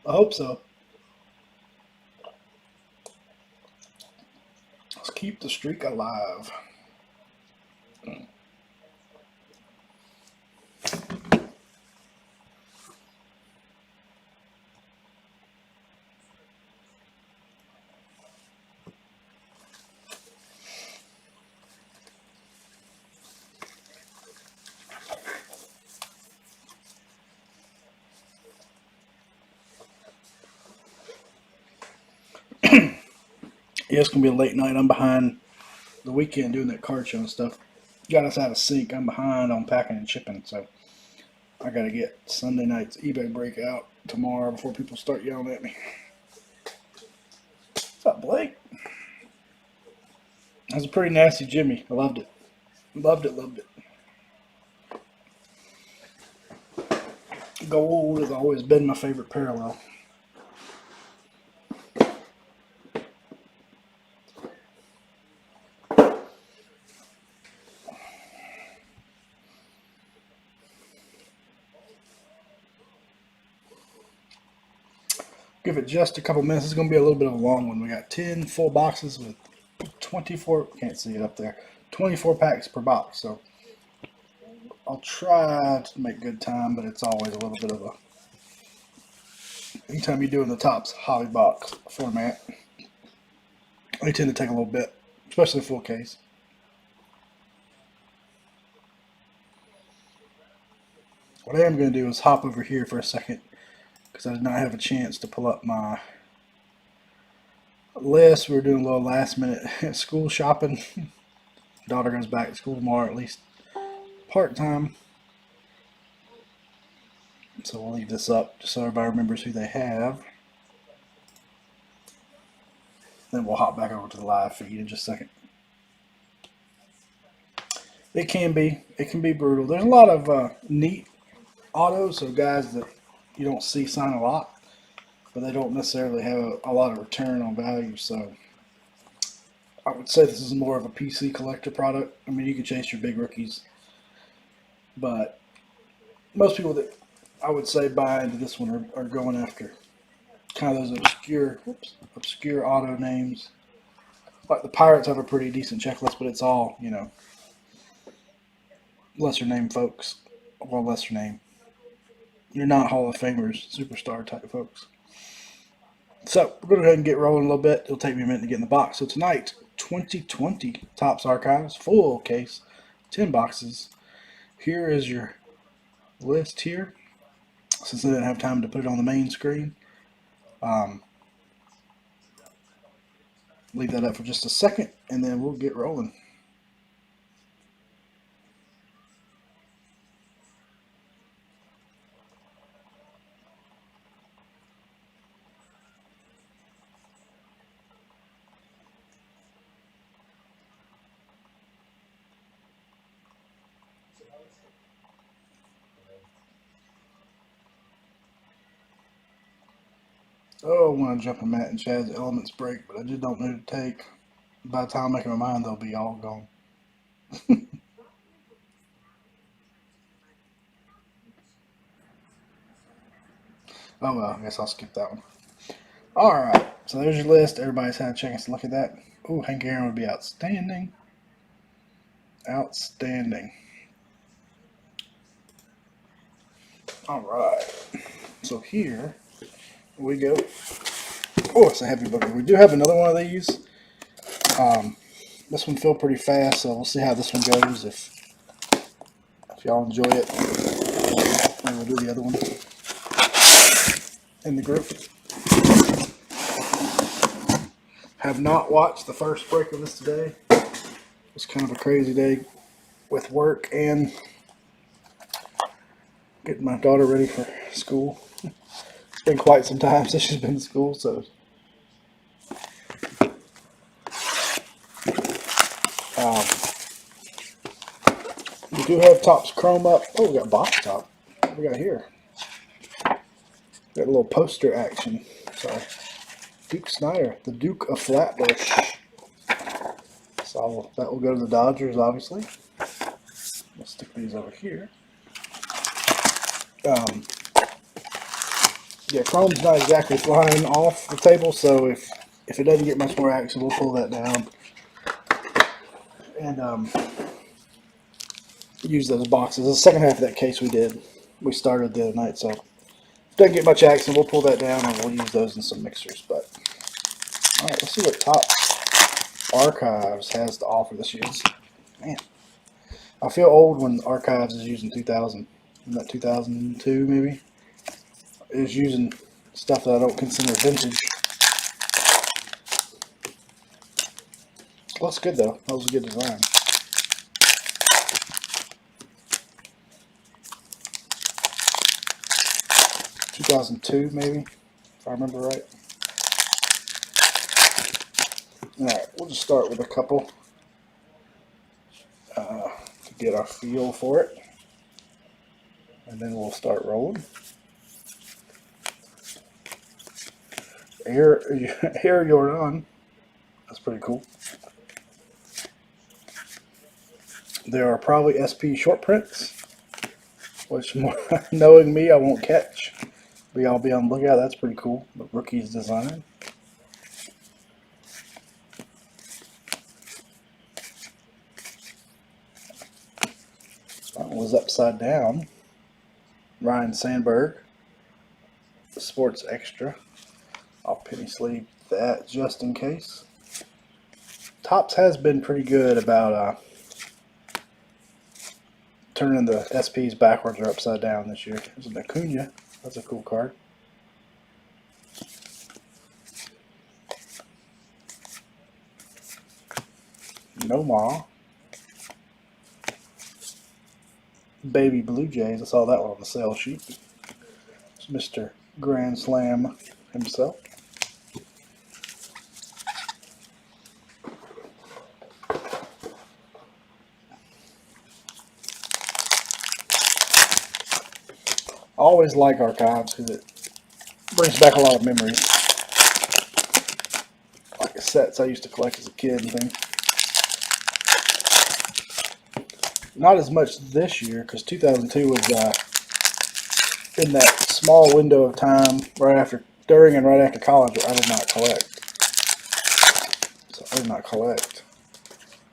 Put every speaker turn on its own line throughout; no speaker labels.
I hope so. Let's keep the streak alive. Yeah, it's gonna be a late night. I'm behind the weekend doing that card show and stuff. Got us out of sync. I'm behind on packing and shipping, so I gotta get Sunday night's eBay breakout tomorrow before people start yelling at me. What's up, Blake? That was a pretty nasty Jimmy. I loved it. Loved it, loved it. Gold has always been my favorite parallel. Give it just a couple minutes. It's going to be a little bit of a long one. We got 10 full boxes with 24, can't see it up there, 24 packs per box. So I'll try to make good time, but it's always a little bit of a, anytime you're doing the Topps hobby box format, they tend to take a little bit, especially full case. What I am going to do is hop over here for a second because I did not have a chance to pull up my list. We were doing a little last minute school shopping. Daughter goes back to school tomorrow, at least part time. So we'll leave this up just so everybody remembers who they have. Then we'll hop back over to the live feed in just a second. It can be brutal. There's a lot of neat autos, so guys that you don't see sign a lot, but they don't necessarily have a lot of return on value. So I would say this is more of a PC collector product. I mean, you can chase your big rookies, but most people that I would say buy into this one are going after kind of those obscure auto names. Like the Pirates have a pretty decent checklist, but it's all, lesser name folks. Well, lesser name. You're not Hall of Famers, superstar type folks. So we're going to go ahead and get rolling a little bit. It'll take me a minute to get in the box. So tonight, 2020 Topps Archives, full case, 10 boxes. Here is your list here. Since I didn't have time to put it on the main screen, leave that up for just a second, and then we'll get rolling. Oh, I want to jump in Matt and Chad's Elements break, but I just don't know who to take. By the time I make up my mind, they'll be all gone. Oh well, I guess I'll skip that one. Alright, so there's your list. Everybody's had a chance to look at that. Oh, Hank Aaron would be outstanding. Outstanding. Alright, so here we go. Oh, it's a heavy booger. We do have another one of these. This one filled pretty fast, so we'll see how this one goes. If y'all enjoy it, maybe we'll do the other one in the group. Have not watched the first break of this today. It's kind of a crazy day with work and getting my daughter ready for school. It's been quite some time since she's been to school, so we do have Topps Chrome up. Oh, we got box top. What we got here? Got a little poster action. Sorry. Duke Snyder, the Duke of Flatbush. So that will go to the Dodgers, obviously. We'll stick these over here. Yeah, Chrome's not exactly flying off the table, so if it doesn't get much more action, we'll pull that down and use those boxes. The second half of that case we started the other night, so if it doesn't get much action, we'll pull that down and we'll use those in some mixers. But all right, let's see what Top Archives has to offer this year. Man, I feel old when Archives is using 2000, not 2002 maybe. Is using stuff that I don't consider vintage. Well, that's good though. That was a good design. (2002) maybe, if I remember right. All right, we'll just start with a couple to get our feel for it, and then we'll start rolling. Here you're on. That's pretty cool. There are probably SP short prints, which, knowing me, I won't catch. But y'all be on the lookout. That's pretty cool. The rookie's design. That one was upside down. Ryan Sandberg. The Sports Extra. I'll penny sleeve that just in case. Topps has been pretty good about turning the SPs backwards or upside down this year. There's an Acuna. That's a cool card. Nomar. Baby Blue Jays. I saw that one on the sale sheet. It's Mr. Grand Slam himself. I always like Archives because it brings back a lot of memories. Like the sets I used to collect as a kid and things. Not as much this year because 2002 was in that small window of time during and right after college where I did not collect. So I did not collect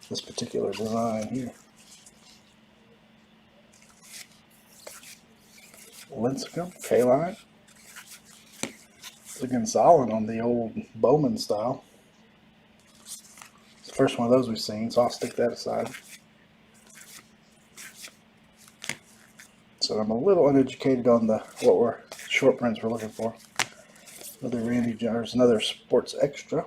this particular design here. Lincecum, K-Line. Looking solid on the old Bowman style. It's the first one of those we've seen, so I'll stick that aside. So I'm a little uneducated on what short prints we're looking for. Another Randy Jones, another Sports Extra.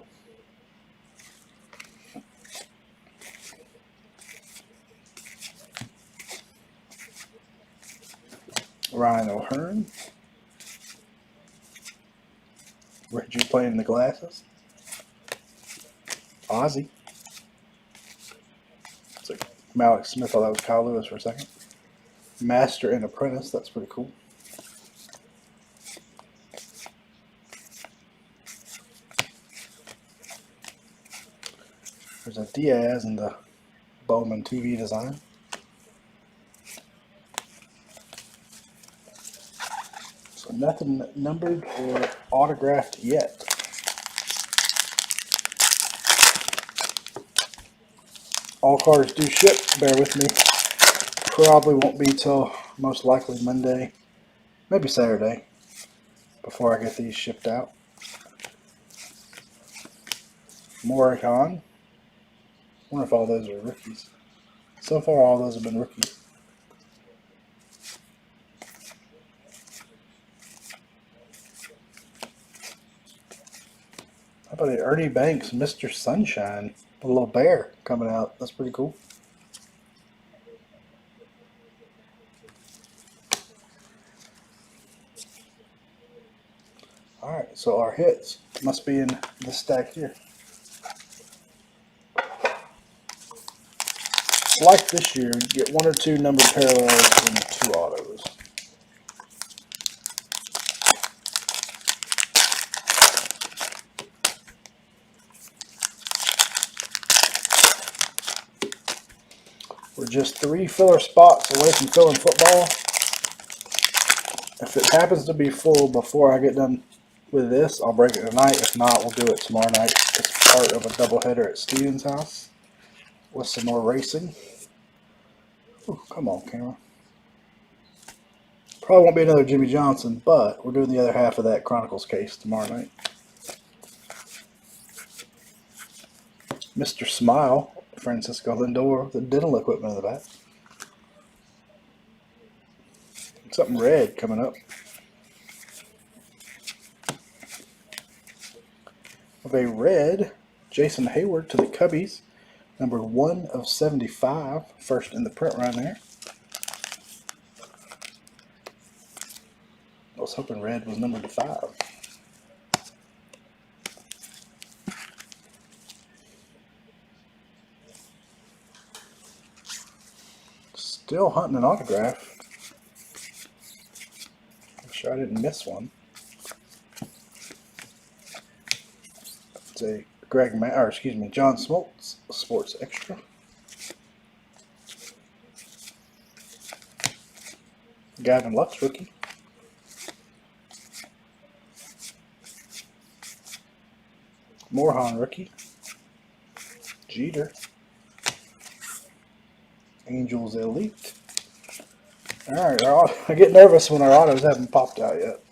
Ryan O'Hearn. Reggie playing the glasses. Ozzy. It's like Malik Smith. Thought that was Kyle Lewis for a second. Master and Apprentice. That's pretty cool. There's a Diaz in the Bowman TV design. So nothing numbered or autographed yet. All cards do ship. Bear with me. Probably won't be till most likely Monday, maybe Saturday, before I get these shipped out. Morricon. I wonder if all those are rookies. So far, all those have been rookies. How about the Ernie Banks, Mr. Sunshine? A little bear coming out. That's pretty cool. Alright, so our hits must be in this stack here. Like this year, you get one or two numbered parallels and two autos. just 3 filler spots away from filling football. If it happens to be full before I get done with this, I'll break it tonight. If not, we'll do it tomorrow night. It's part of a doubleheader at Steven's house with some more racing. Ooh, come on, camera. Probably won't be another Jimmy Johnson, but we're doing the other half of that Chronicles case tomorrow night. Mr. Smile, Francisco Lindor, the dental equipment in the back. Something red coming up. Of a red Jason Hayward to the Cubbies, number 1/75, first in the print run there. I was hoping red was number 5. Still hunting an autograph. I'm sure I didn't miss one. It's a John Smoltz Sports Extra. Gavin Lux rookie. Morejon rookie. Jeter. Angels Elite. Alright, I get nervous when our autos haven't popped out yet.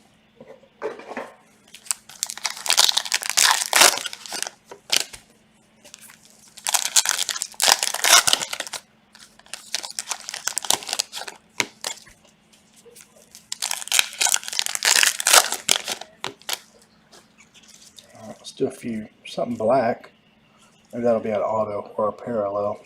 Alright, let's do a few. Something black. Maybe that'll be an auto or a parallel.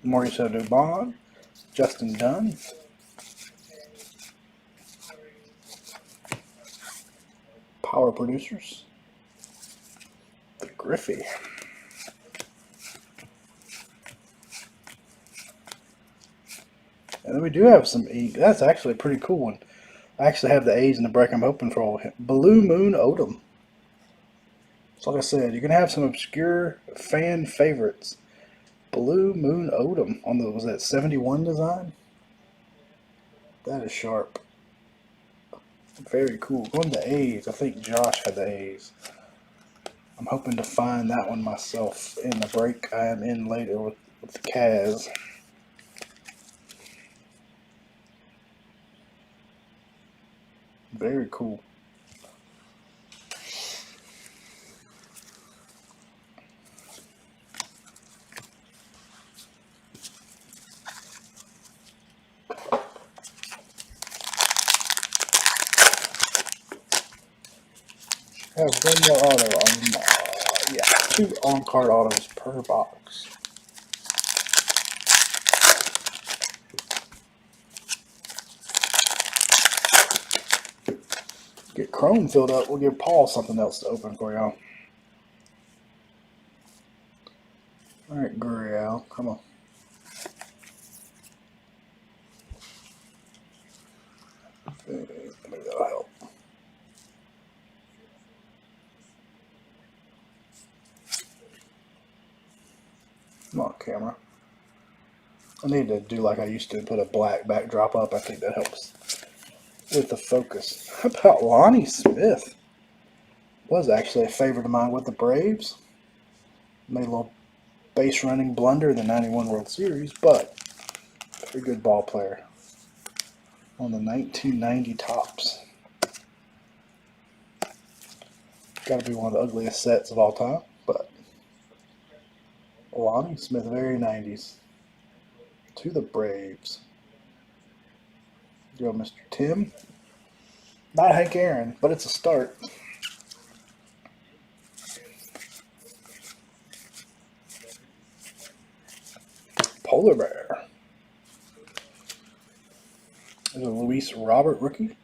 Mauricio Dubon, Justin Dunn, Power Producers, the Griffey, and then we do have some E. That's actually a pretty cool one. I actually have the A's in the break I'm hoping for. Blue Moon Odom. So like I said, you're going to have some obscure fan favorites. Blue Moon Odom on the, was that 71 design? That is sharp. Very cool. Going to A's. I think Josh had the A's. I'm hoping to find that one myself in the break I am in later with the Cavs. Very cool. I have one more auto on, yeah, 2 on-card autos per box. Get Chrome filled up, we'll give Paul something else to open for y'all. Alright, Gurriel, come on. Maybe that'll help. Come on, camera. I need to do like I used to and put a black backdrop up. I think that helps with the focus. How about Lonnie Smith? Was actually a favorite of mine with the Braves. Made a little base running blunder in the 91 World Series, but very good ball player. On the 1990 Topps. Got to be one of the ugliest sets of all time, but Lonnie Smith, very 90s. To the Braves. Go, Mr. Tim. Not Hank Aaron, but it's a start. Polar Bear. There's a Luis Robert rookie.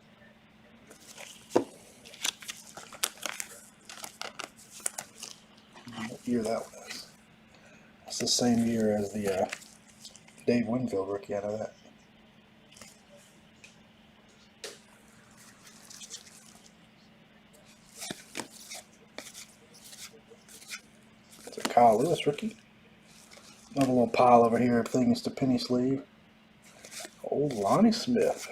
What year that was? It's the same year as the Dave Winfield rookie, I know that. Kyle Lewis rookie. Another little pile over here of things to penny sleeve. Old Lonnie Smith.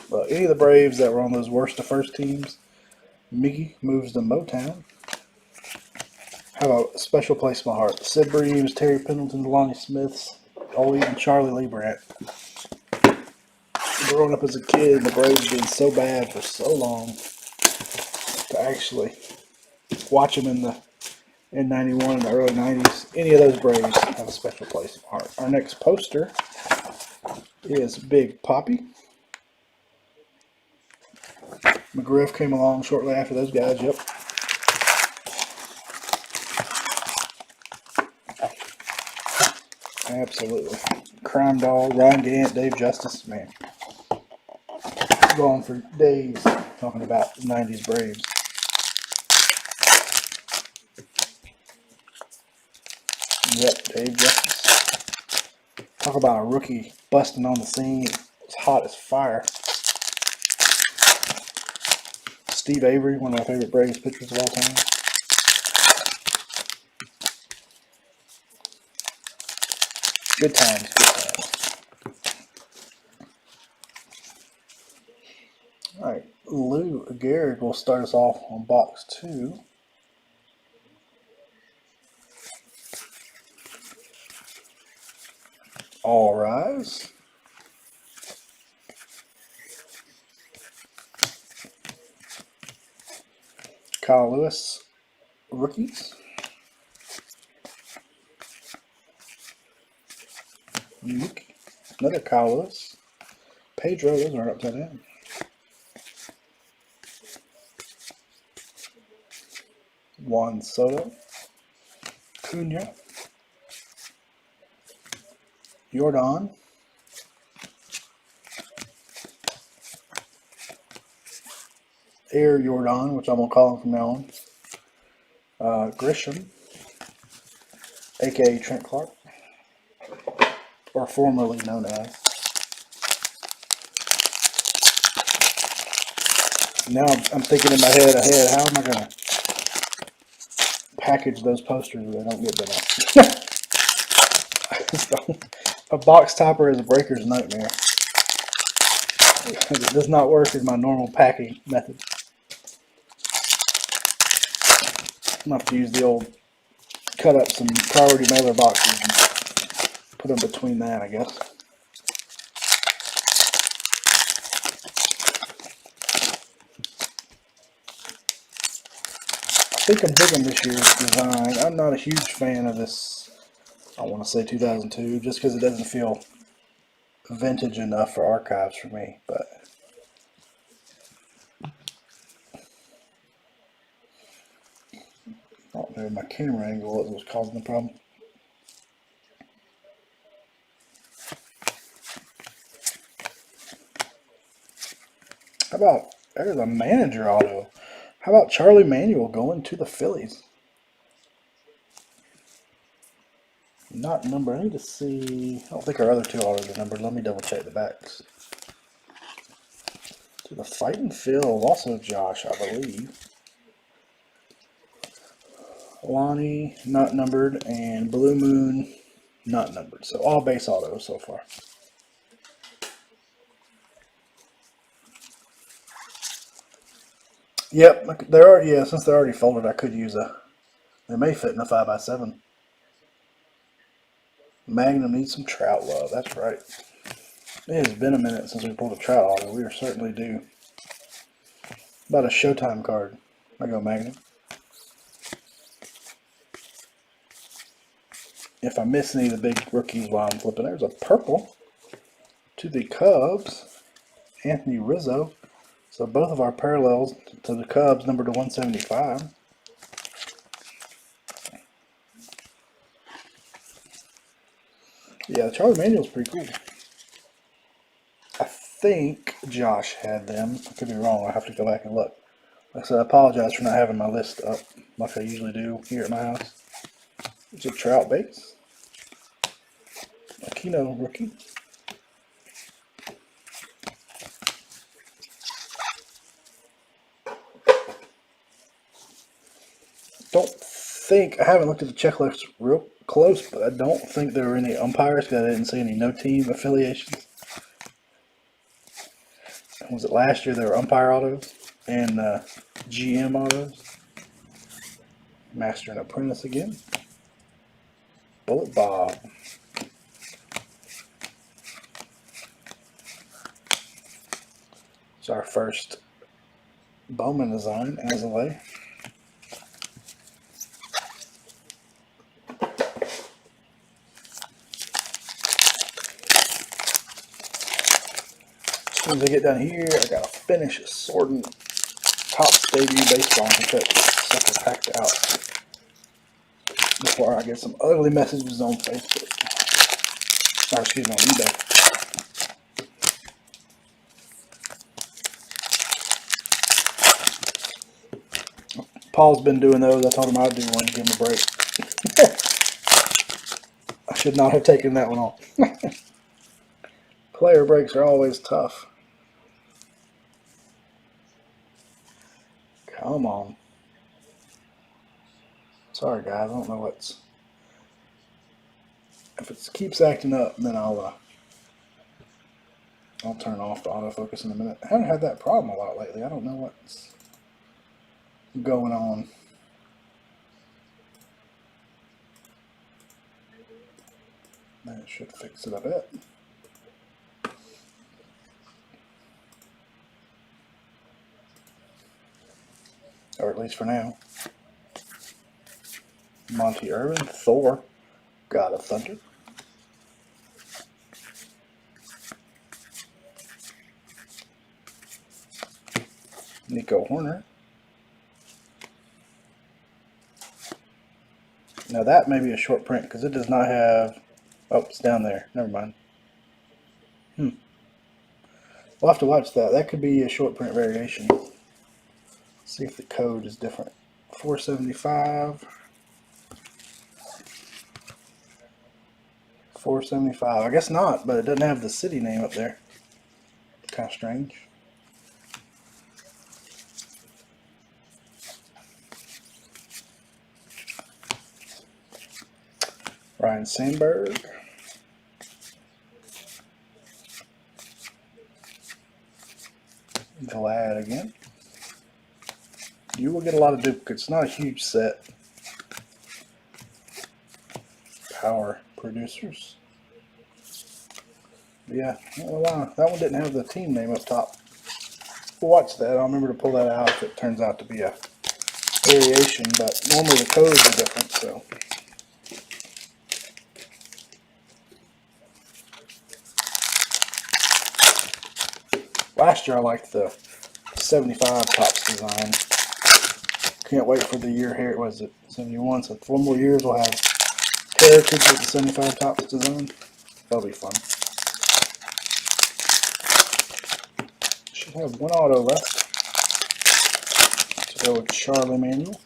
But any of the Braves that were on those worst of first teams, Mickey moves to Motown. Have a special place in my heart. Sid Breams, Terry Pendleton, Lonnie Smiths, even Charlie Lee Brandt. Growing up as a kid, the Braves being so bad for so long, to actually watch them in '91 and the early '90s, any of those Braves have a special place in my heart. Our next poster is Big Poppy. McGriff came along shortly after those guys. Yep. Absolutely. Crime Dog, Ryan Gant, Dave Justice, man. Going for days talking about the '90s Braves. Yep, Dave Justice. Talk about a rookie busting on the scene. It's hot as fire. Steve Avery, one of my favorite Braves pitchers of all time. Good times, good times. All right, Lou Gehrig will start us off on box 2. All rise. Kyle Lewis, rookies. Mickey, another Kyle Lewis. Pedro, those aren't upside down. Juan Soto. Cunha. Jordan. Air Jordan, which I'm going to call him from now on. Grisham, a.k.a. Trent Clark, or formerly known as. Now I'm thinking in my head ahead, how am I going to package those posters so they don't get bent up? A box topper is a breaker's nightmare. It does not work in my normal packing method. I'm going to have to use the old cut up some priority mailer boxes and put them between that, I guess. I think I'm digging this year's design. I'm not a huge fan of this, I want to say 2002, just because it doesn't feel vintage enough for archives for me. But I don't know, my camera angle was causing the problem. How about, there's a manager auto. How about Charlie Manuel going to the Phillies? Not numbered. I need to see. I don't think our other two autos are numbered. Let me double check the backs. To the Fighting Phil, also Josh, I believe. Lonnie, not numbered, and Blue Moon, not numbered. So all base autos so far. Yep, there are. Yeah, since they're already folded, I could use a. They may fit in a 5x7. Magnum needs some Trout love. That's right. It has been a minute since we pulled a Trout auto. We are certainly due. About a Showtime card. I go Magnum. If I miss any of the big rookies while I'm flipping, there's a purple to the Cubs, Anthony Rizzo. So both of our parallels to the Cubs, number to 175. Yeah, Charlie Manuel's pretty cool. I think Josh had them. I could be wrong. I'll have to go back and look. Like I said, I apologize for not having my list up like I usually do here at my house. It's a Trout base. Aquino rookie. Don't think, I haven't looked at the checklist real close, but I don't think there were any umpires because I didn't see any no team affiliations. Was it last year there were umpire autos and GM autos? Master and Apprentice again. Bullet Bob. It's our first Bowman design as of late. As soon as I get down here, I gotta finish sorting Topps debut baseball and get that sucker packed out before I get some ugly messages on Facebook. Or excuse me, on eBay. Paul's been doing those. I told him I'd do one to give him a break. I should not have taken that one off. Player breaks are always tough. Come on. Sorry guys, I don't know what's... If it keeps acting up, then I'll turn off the autofocus in a minute. I haven't had that problem a lot lately. I don't know what's going on. That should fix it a bit. Or at least for now. Monty Irvin, Thor, God of Thunder. Nico Horner. Now that may be a short print because it does not have... Oh, it's down there. Never mind. We'll have to watch that. That could be a short print variation. See if the code is different. 475. 475. I guess not, but it doesn't have the city name up there. Kind of strange. Ryan Sandberg. Vlad again. You will get a lot of duplicates. Not a huge set. Power producers. Yeah, that one didn't have the team name up top. We'll watch that. I'll remember to pull that out if it turns out to be a variation, but normally the codes are different, so. Last year I liked the 75 Topps design. Can't wait for the year here. Was it 71? So 4 more years we'll have Heritage with the 75 Topps design. That'll be fun. Should have one auto left to go with Charlie Manuel.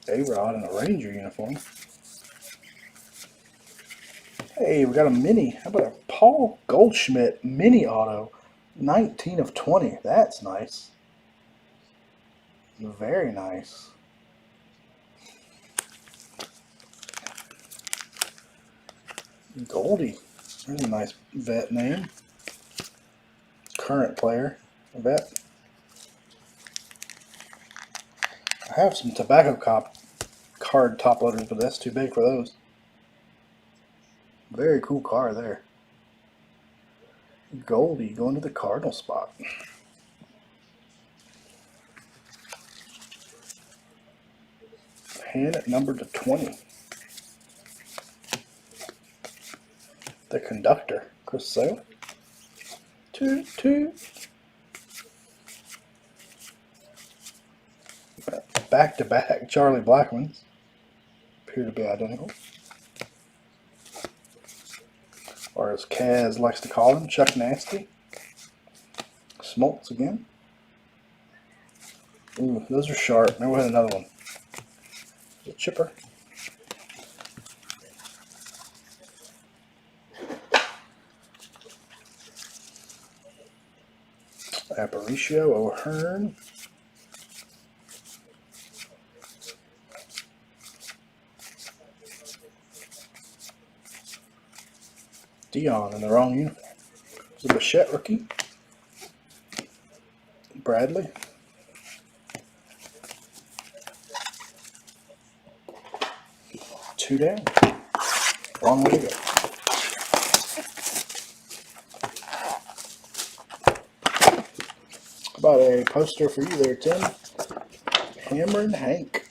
A-Rod in a Ranger uniform. Hey, we got a mini. How about a Paul Goldschmidt mini auto? 19 of 20. That's nice. Very nice. Goldie. There's a nice vet name. Current player. Vet. I have some tobacco card top loaders, but that's too big for those. Very cool car there. Goldie going to the Cardinal spot. Hand it numbered to 20. The Conductor, Chris Sale. Two. Back-to-back Charlie Blackmons. Appear to be identical. Or as Kaz likes to call him, Chuck Nasty. Smoltz again. Ooh, those are sharp. Maybe we'll have another one. A chipper. Aparicio O'Hearn. Dion in the wrong uniform. It's a Bichette rookie. Bradley. Two down. Wrong way to go. How about a poster for you there, Tim? Hammer and Hank.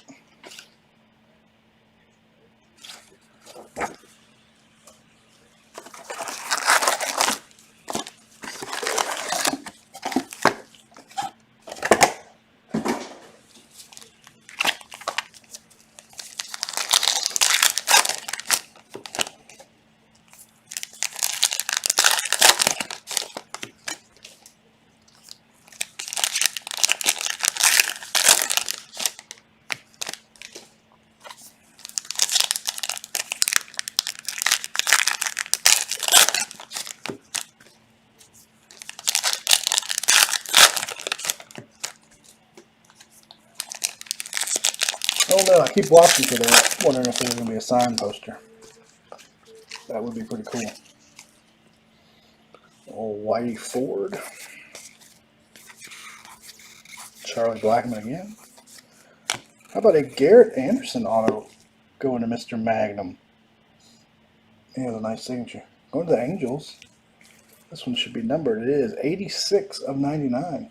Oh no, I keep watching for that, wondering if there's going to be a signed poster. That would be pretty cool. Oh, Whitey Ford. Charlie Blackmon again. How about a Garrett Anderson auto going to Mr. Magnum? He has a nice signature. Going to the Angels. This one should be numbered. It is 86 of 99.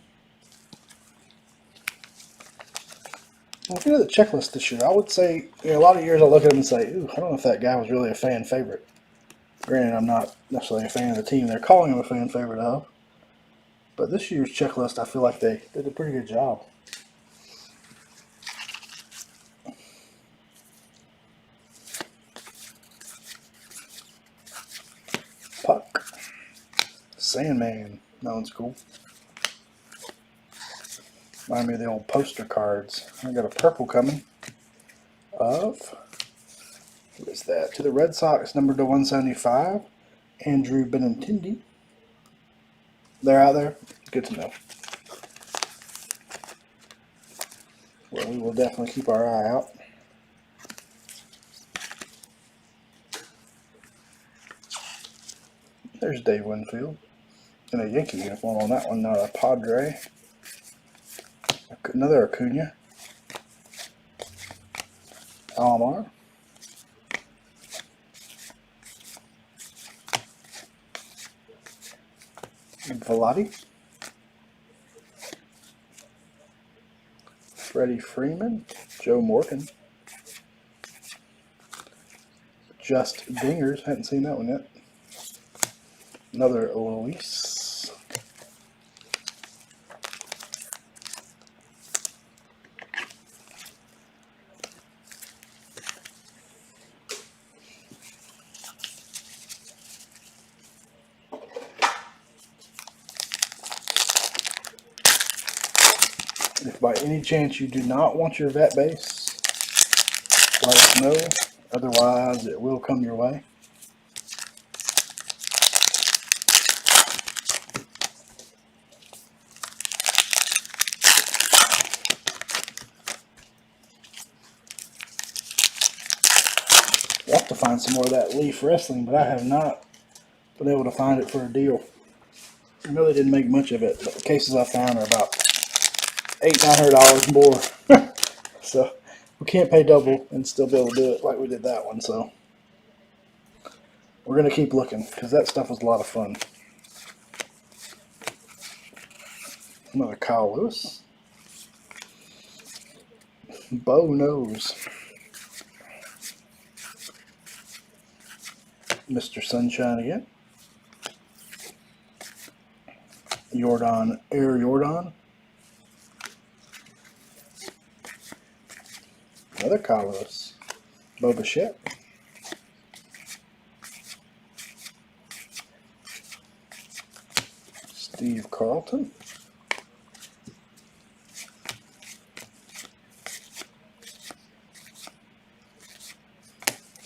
Looking at the checklist this year, I would say, a lot of years I look at him and say, ooh, I don't know if that guy was really a fan favorite. Granted, I'm not necessarily a fan of the team they're calling him a fan favorite of. But this year's checklist, I feel like they did a pretty good job. Puck. Sandman. That one's cool. Remind me of the old poster cards. I got a purple coming of, who is that? To the Red Sox, numbered to 175, Andrew Benintendi. They're out there. Good to know. Well, we will definitely keep our eye out. There's Dave Winfield. In a Yankee uniform on that one, not a Padre. Another Acuna. Alomar. Velati. Freddie Freeman. Joe Morgan. Just Dingers. Hadn't seen that one yet. Another Luis. If by any chance you do not want your vet base, let us know. Otherwise, it will come your way. I want to find some more of that Leaf Wrestling, but I have not been able to find it for a deal. I know they didn't make much of it, but the cases I found are about $800-900 more. So we can't pay double and still be able to do it like we did that one. So we're going to keep looking because that stuff was a lot of fun. Another Kyle Lewis. Bo Knows. Mr. Sunshine again. Jordan, Air Jordan. Another Kyle Lewis. Bo Bichette. Steve Carlton.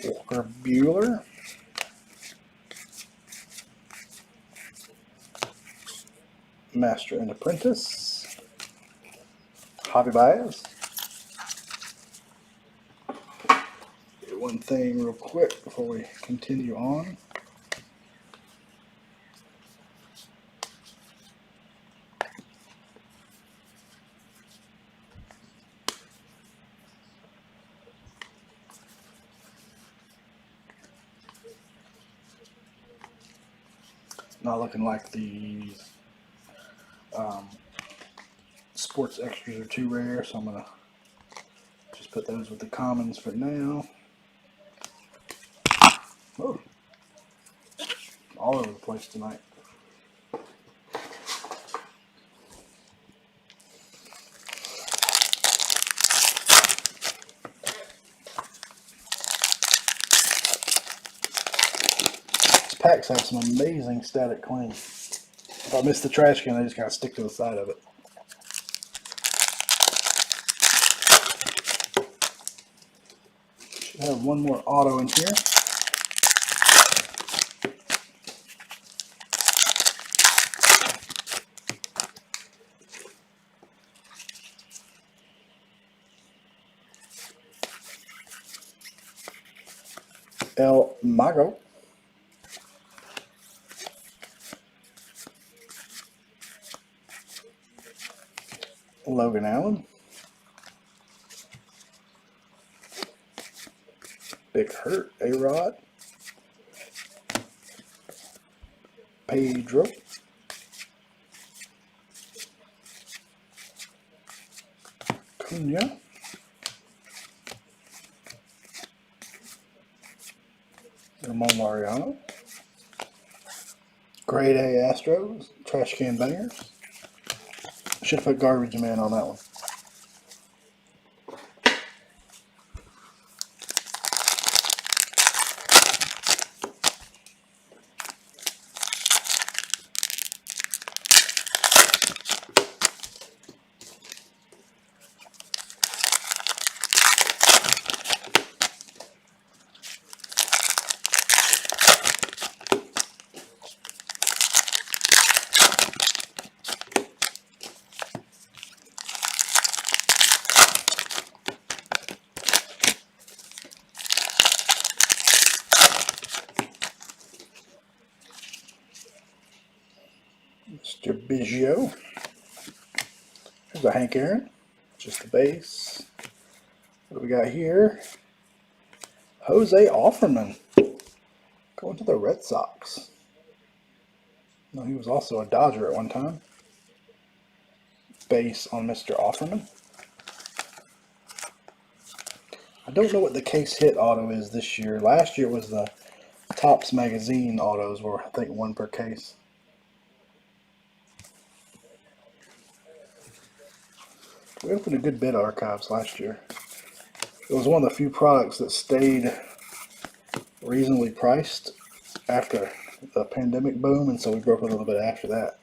Walker Buehler. Master and Apprentice, Hobby Buys. One thing real quick before we continue on. Not looking like the sports extras are too rare, so I'm gonna just put those with the commons for now. Oh, all over the place tonight. These packs have some amazing static clean. If I miss the trash can, I just gotta stick to the side of it. Should have one more auto in here. El Mago. Logan Allen. Big Hurt, A-Rod. Pedro. Cunha. Ramon Mariano. Grade A Astros. Trash can bangers. Should have put Garbage Man on that one. Mr. Biggio. There's a Hank Aaron. Just the base. What do we got here? Jose Offerman. Going to the Red Sox. No, he was also a Dodger at one time. Base on Mr. Offerman. I don't know what the case hit auto is this year. Last year was the Topps magazine autos were, I think, one per case. We opened a good bit of archives last year. It was one of the few products that stayed reasonably priced after the pandemic boom, and so we broke a little bit after that.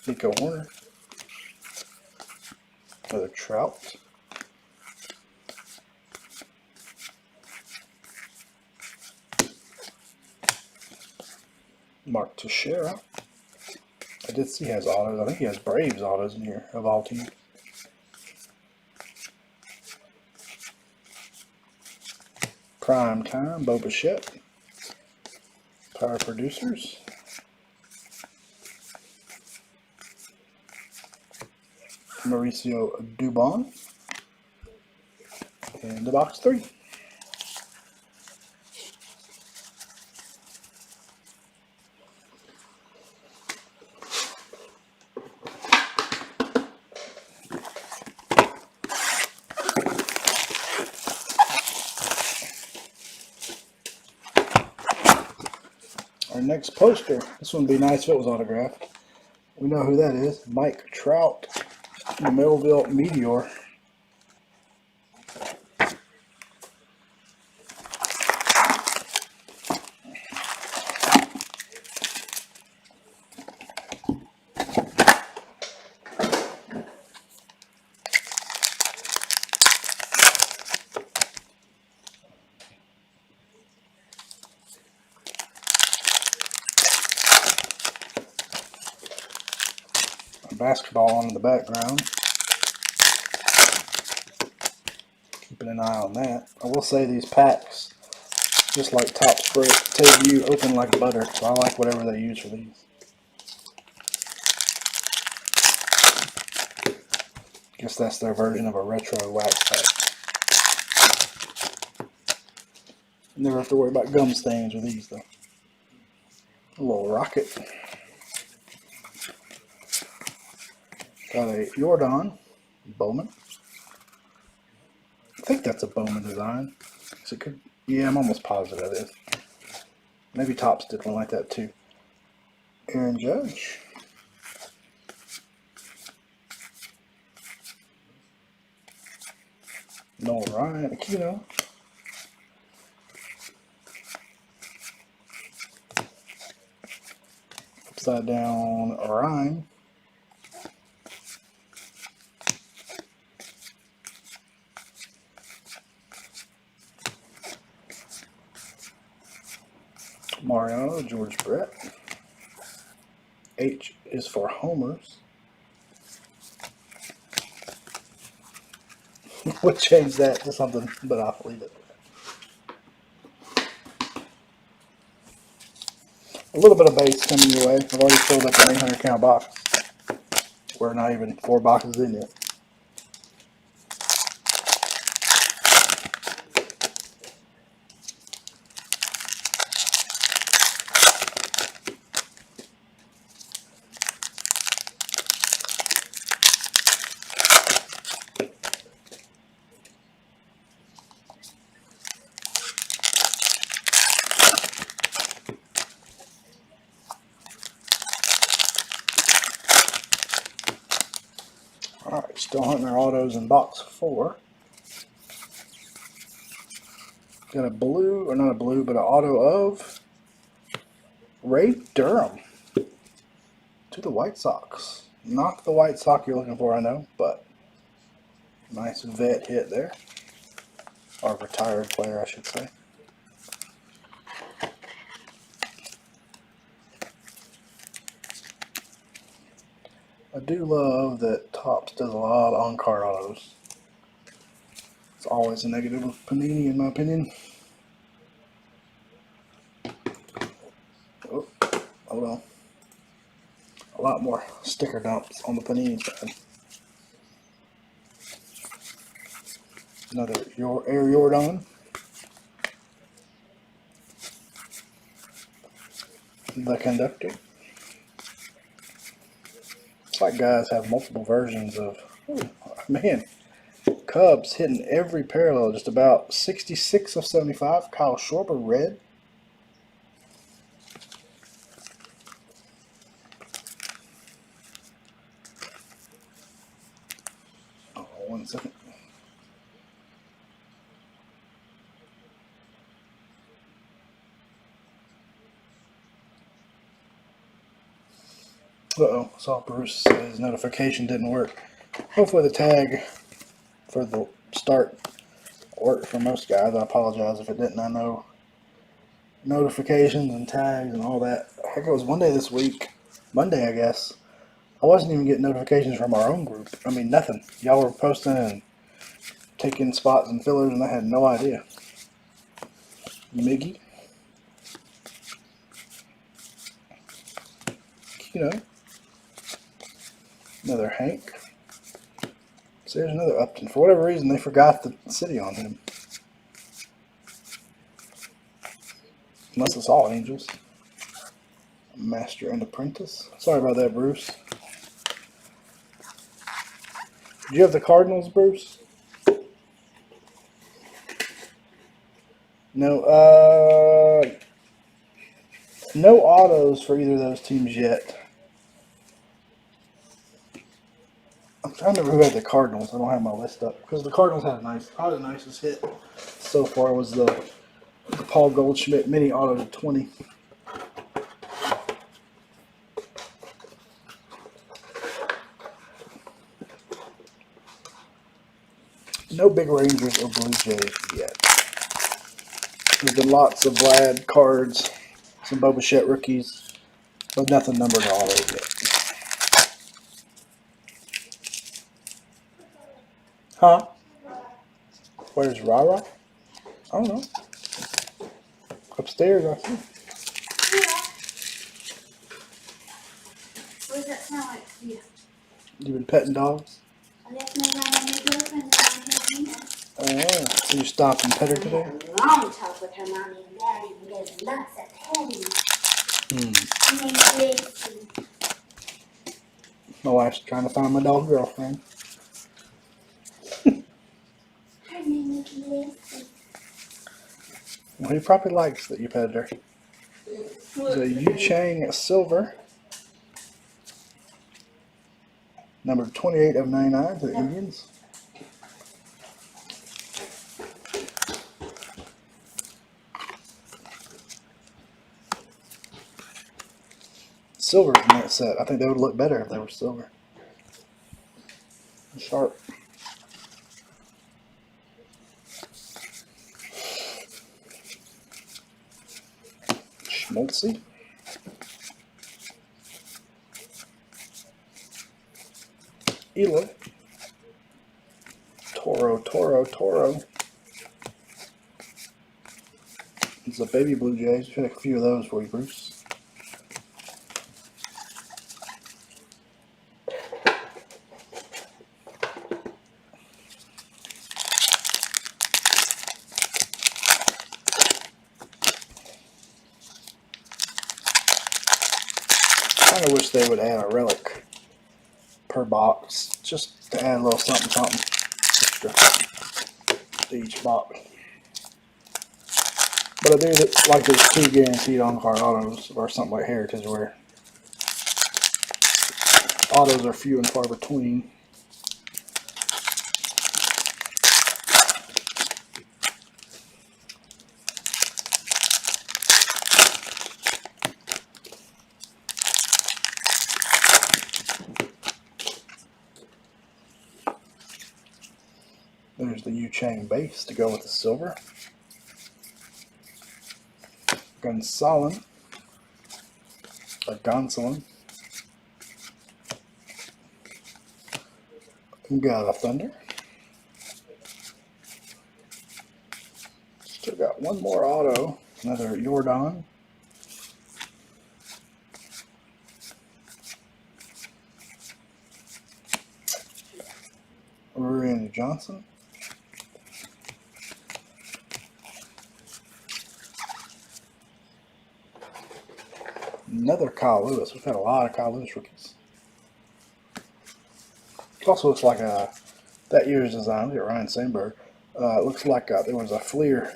Nico Horner. Another Trout. Mark Teixeira. I did see he has autos. I think he has Braves autos in here of all teams. Prime Time, Bo Bichette. Power Producers. Mauricio Dubon. And the box 3. Our next poster, this one would be nice if it was autographed. We know who that is. Mike Trout, the Melville Meteor. basketball on in the background. Keeping an eye on that. I will say these packs, just like Top Spray, tell you open like butter. So I like whatever they use for these. Guess that's their version of a retro wax pack. Never have to worry about gum stains with these though. A little rocket. Got a Jordan Bowman. I think that's a Bowman design. So it could, yeah, I'm almost positive it is. Maybe Topps did one like that too. Aaron Judge. Noel Ryan, Aquino. Upside down Ryan. Mariano, George Brett. H is for homers. We'll change that to something, but I'll leave it. A little bit of base coming your way. I've already filled up an 800 count box. We're not even 4 boxes in yet. Alright, still hunting our autos in box 4. Got a blue, or not a blue, but an auto of Ray Durham to the White Sox. Not the White Sox you're looking for, I know, but nice vet hit there. Or retired player, I should say. I do love that Topps does a lot of on-card autos. It's always a negative with Panini, in my opinion. Oh, hold on. A lot more sticker dumps on the Panini side. Another Air Jordan. The Conductor. It's like guys have multiple versions of, oh, man, Cubs hitting every parallel, just about 66 of 75. Kyle Schwarber, red. Oh, 1 second. Uh-oh, saw Bruce say his notification didn't work. Hopefully the tag for the start worked for most guys. I apologize if it didn't. I know notifications and tags and all that. Heck, it was one day this week, Monday I guess, I wasn't even getting notifications from our own group. I mean, nothing. Y'all were posting and taking spots and fillers and I had no idea. Miggy. You know. Another Hank. So there's another Upton. For whatever reason, they forgot the city on him. Unless it's all Angels. Master and Apprentice. Sorry about that, Bruce. Did you have the Cardinals, Bruce? No. No autos for either of those teams yet. I'm trying to remember who had the Cardinals. I don't have my list up because the Cardinals had probably the nicest hit so far was the Paul Goldschmidt mini auto to 20. No big Rangers or Blue Jays yet. There's been lots of Vlad cards, some Boba Fett rookies, but nothing numbered to auto yet. Huh? Where's Rara? I don't know. Upstairs, I see.
What does that sound like to you?
You been petting dogs?
I left my girlfriend and I had
Oh, so you stopped and pet her today?
a long talk with her mommy and daddy and gave lots of petting. And then Lacey.
My wife's trying to find my dog girlfriend.
Her name is Lacey.
Well, he probably likes that you petted her. It's a Yu-Chang Silver. Number 28 of 99 to the Indians. Silver's in that set. I think they would look better if they were silver. Sharp. Schmaltzy. Eloy. Toro. It's a baby Blue Jays. We've had a few of those for you, Bruce. I kind of wish they would add a relic per box, just to add a little something extra to each box. But I do like there's 2 guaranteed on-card autos, or something like Heritage, where autos are few and far between. There's the Yu-Chang base to go with the silver. Gonsolin. Got a Thunder. Still got one more auto. Another Jordan. Randy Johnson. Another Kyle Lewis. We've had a lot of Kyle Lewis rookies. It also looks like that year's design. Look at Ryan Sandberg. It looks like there was a Fleer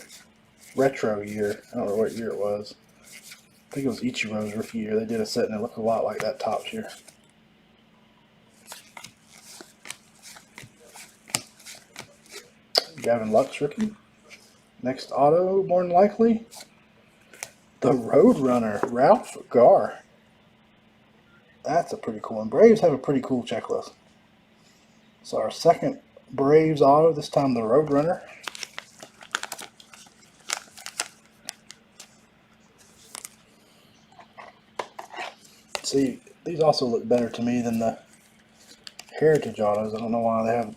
retro year. I don't know what year it was. I think it was Ichiro's rookie year. They did a set and it looked a lot like that Topps year. Gavin Lux rookie. Next auto, more than likely, the Roadrunner, Ralph Garr. That's a pretty cool one. Braves have a pretty cool checklist. So our second Braves auto, this time the Roadrunner. See, these also look better to me than the Heritage autos. I don't know why they have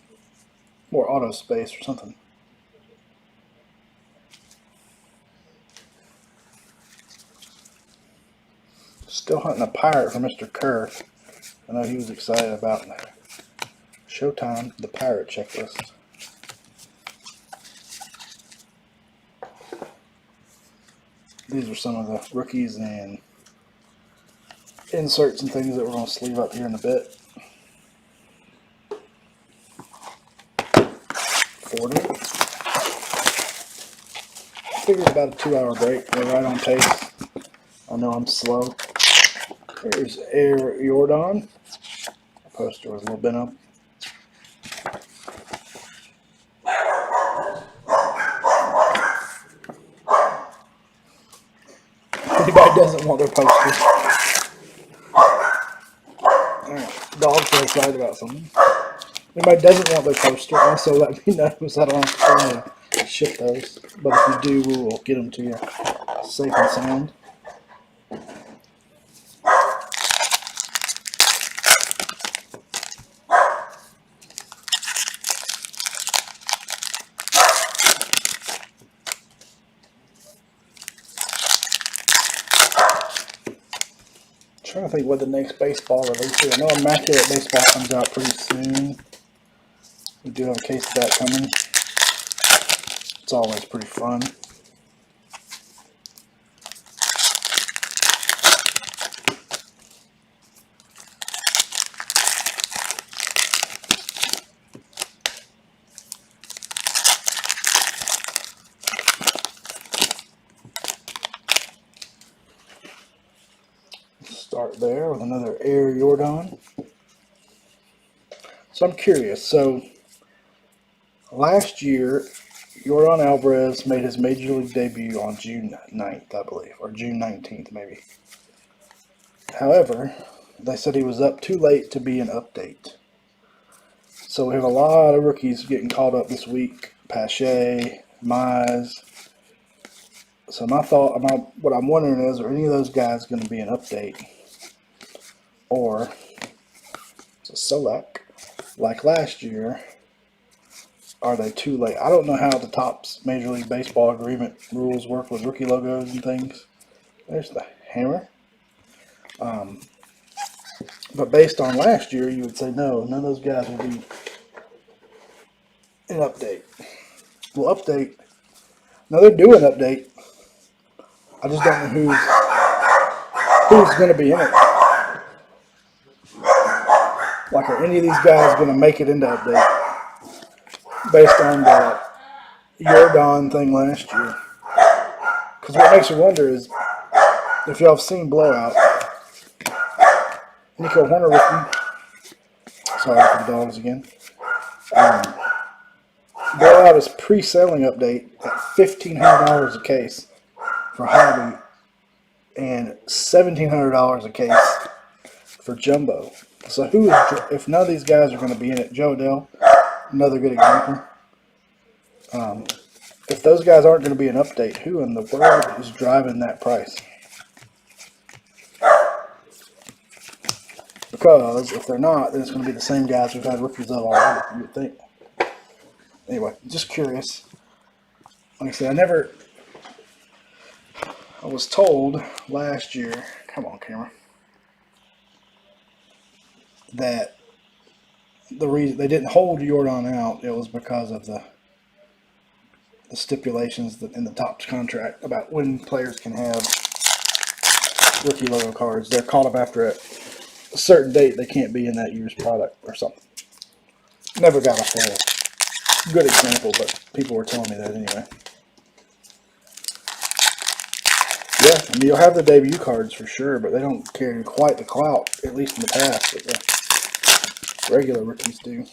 more auto space or something. Still hunting a Pirate for Mr. Kerr. I know he was excited about Showtime, the Pirate checklist. These are some of the rookies and inserts and things that we're going to sleeve up here in a bit. 40. Figured about a 2-hour break. We're right on pace. I know I'm slow. Here's Air Jordan. The poster was a little bent up. Anybody doesn't want their poster. Alright, dog's so excited about something. Anybody doesn't want their poster, also let me know so I don't have to try to ship those. But if you do, we will get them to you safe and sound. trying to think what the next baseball release is. I know Immaculate Baseball comes out pretty soon. We do have a case of that coming. It's always pretty fun. Start there with another Air Jordan. So I'm curious. So last year, Jordan Alvarez made his Major League debut on June 9th, I believe, or June 19th, maybe. However, they said he was up too late to be an update. So we have a lot of rookies getting called up this week. Pache, Mize. So what I'm wondering is, are any of those guys going to be an update? Or it's a Solak, like last year, are they too late? I don't know how the Topps Major League Baseball agreement rules work with rookie logos and things. There's the hammer. But based on last year, you would say no, none of those guys will be an update. Well, update. Now they're doing update. I just don't know who's going to be in it. Like, are any of these guys going to make it into update based on the Jordan thing last year? Because what makes you wonder is, if y'all have seen Blowout, Nico Horner rookie. Sorry for the dogs again. Blowout is pre-selling update at $1,500 a case for hobby and $1,700 a case for jumbo. So if none of these guys are going to be in it, Joe Adell, another good example. If those guys aren't going to be an update, who in the world is driving that price? Because if they're not, then it's going to be the same guys we've had rookies of already, you would think. Anyway, just curious. Like I said, I was told last year, come on camera, that the reason they didn't hold Jordan out, it was because of the stipulations that in the Topps contract about when players can have rookie logo cards. They're called up after a certain date. They can't be in that year's product or something. Never got a full good example, but people were telling me that anyway. Yeah, I mean, you'll have the debut cards for sure, but they don't carry quite the clout, at least in the past, that the regular rookies do.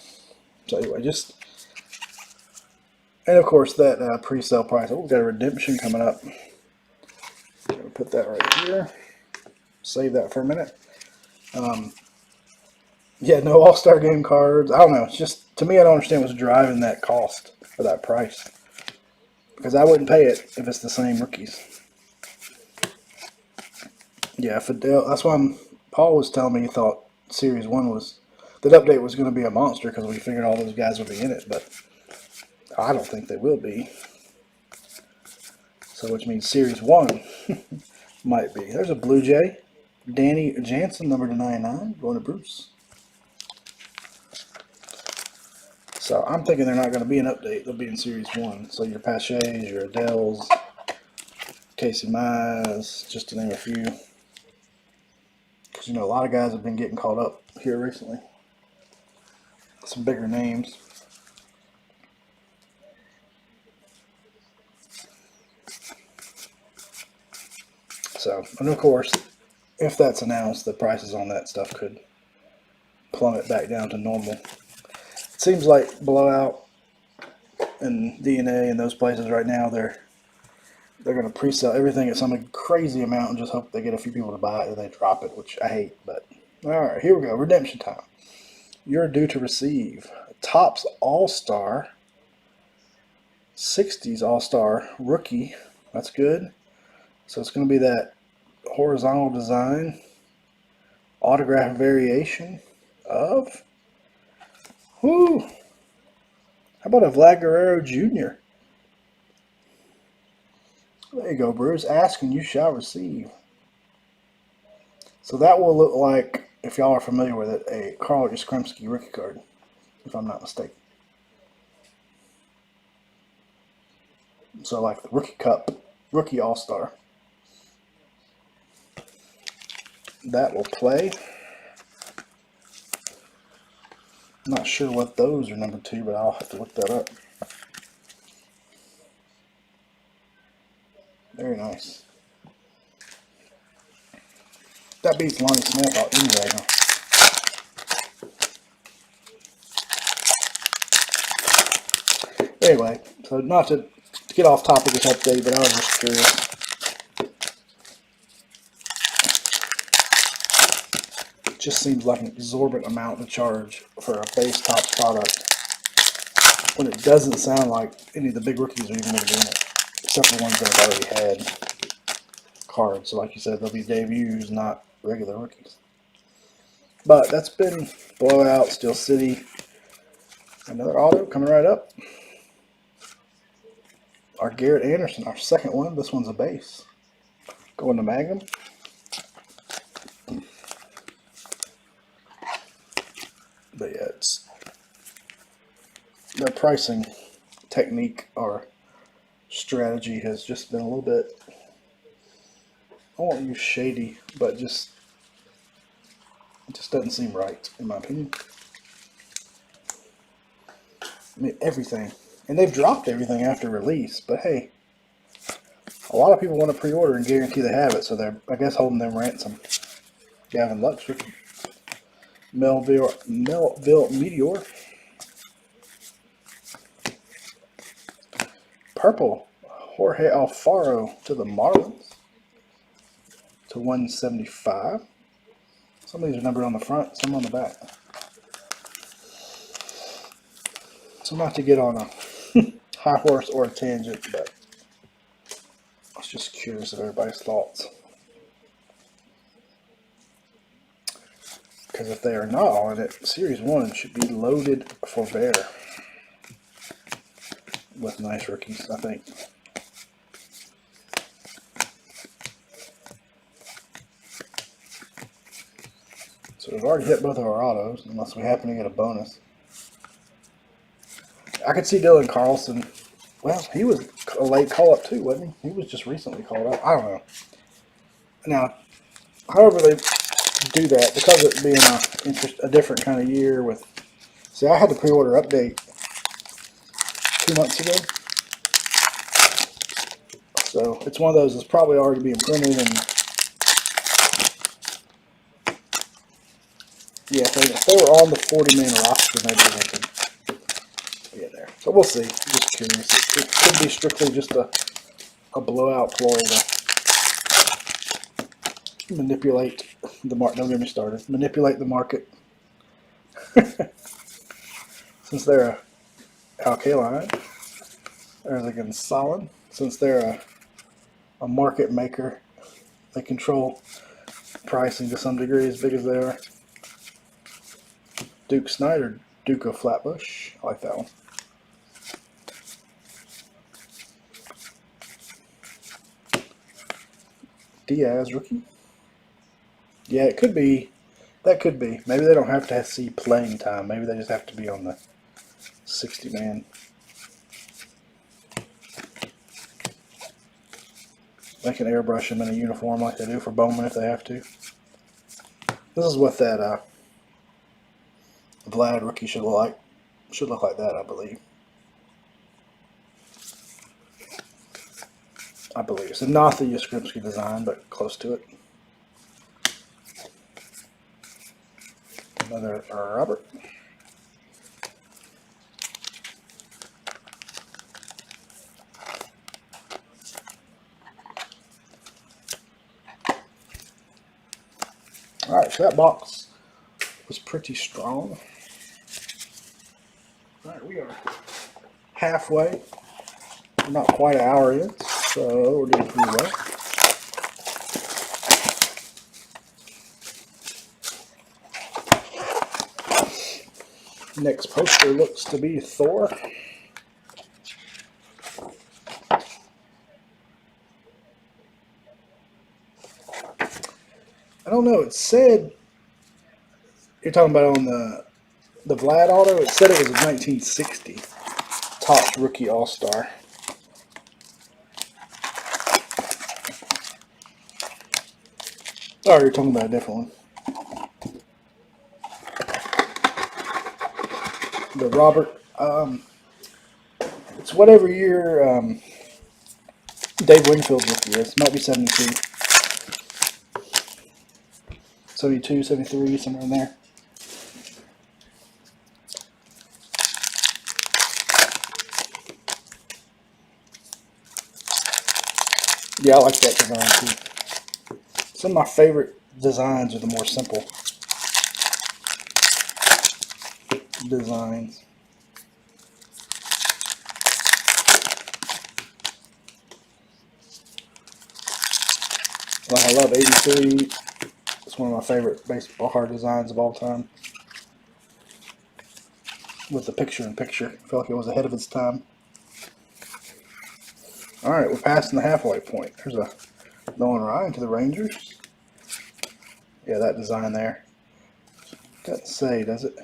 So anyway, and of course that pre-sale price. Oh, we've got a redemption coming up. I'm gonna put that right here. Save that for a minute. Yeah, no All-Star Game cards. I don't know. It's just, to me, I don't understand what's driving that cost or that price. Because I wouldn't pay it if it's the same rookies. Yeah, Fidel. That's why Paul was telling me he thought Series 1 that update was going to be a monster because we figured all those guys would be in it, but I don't think they will be. So, which means Series 1 might be. There's a Blue Jay. Danny Jansen, number to 99, going to Bruce. So I'm thinking they're not going to be an update. They'll be in Series 1. So your Paches, your Adells, Casey Mize, just to name a few. Because, a lot of guys have been getting called up here recently. Some bigger names. So, and of course, if that's announced, the prices on that stuff could plummet back down to normal. It seems like Blowout and DNA and those places right now, they're going to pre-sell everything at some crazy amount and just hope they get a few people to buy it and they drop it, which I hate. But all right, here we go. Redemption time. You're due to receive Topps All-Star, 60s All-Star rookie. That's good. So it's going to be that horizontal design autograph variation of, how about a Vlad Guerrero Jr.? There you go, Bruce. Ask and you shall receive. So that will look like, if y'all are familiar with it, a Carl Yastrzemski rookie card, if I'm not mistaken. So like the Rookie Cup, Rookie All-Star. That will play. I'm not sure what those are number 2, but I'll have to look that up. Very nice. That beats Lonnie Smith out anyway. Anyway, so not to get off topic this update, but I was just curious. It just seems like an exorbitant amount to charge for a base top product when it doesn't sound like any of the big rookies are even going to be in it, except for the ones that have already had cards. So like you said, they'll be debuts, not regular rookies. But that's been Blowout, Steel City. Another auto coming right up. Our Garrett Anderson, our second one. This one's a base. Going to Magnum. But yeah, it's their pricing technique or strategy has just been a little bit, I won't use shady, but it just doesn't seem right, in my opinion. I mean, everything. And they've dropped everything after release, but hey, a lot of people want to pre-order and guarantee they have it, so they're, I guess, holding them ransom. Gavin Lux, Melville Meteor. Purple, Jorge Alfaro to the Marlins to 175. Some of these are numbered on the front, some on the back. So not to get on a high horse or a tangent, but I was just curious of everybody's thoughts. Because if they are not on it, Series 1 should be loaded for bear with nice rookies, I think. So we've already hit both of our autos, unless we happen to get a bonus. I could see Dylan Carlson. Well, he was a late call-up too, wasn't he? He was just recently called up. I don't know. Now, however they do that, because it being a different kind of year with... See, I had the pre-order update 2 months ago. So it's one of those that's probably already being printed, and yeah, if they were on the 40-man roster, maybe they could be in there. So we'll see. Just curious. It could be strictly just a blowout ploy to manipulate the market. Don't get me started. Manipulate the market. Since they're alkaline, or again solid. Since they're a market maker, they control pricing to some degree as big as they are. Duke Snyder, Duke of Flatbush. I like that one. Diaz, rookie. Yeah, it could be. That could be. Maybe they don't have to see playing time. Maybe they just have to be on the 60-man. They can airbrush him in a uniform like they do for Bowman if they have to. This is what that Vlad rookie should look like. Should look like that, I believe. So not the Yastrzemski design, but close to it. Another Robert. Alright, so that box was pretty strong. Alright, we are halfway. We're not quite an hour in, so we're doing pretty well. Next poster looks to be Thor. And don't know. It said you're talking about on the Vlad auto. It said it was a 1960 Topps Rookie All Star. Oh, you're talking about a different one. The Robert. It's whatever year Dave Wingfield's rookie is. Might be 72. 72, 73, somewhere in there. Yeah, I like that design too. Some of my favorite designs are the more simple designs. Like I love 83. It's one of my favorite baseball card designs of all time. With the picture-in-picture. I feel like it was ahead of its time. Alright, we're passing the halfway point. There's a Nolan Ryan to the Rangers. Yeah, that design there. Doesn't say, does it?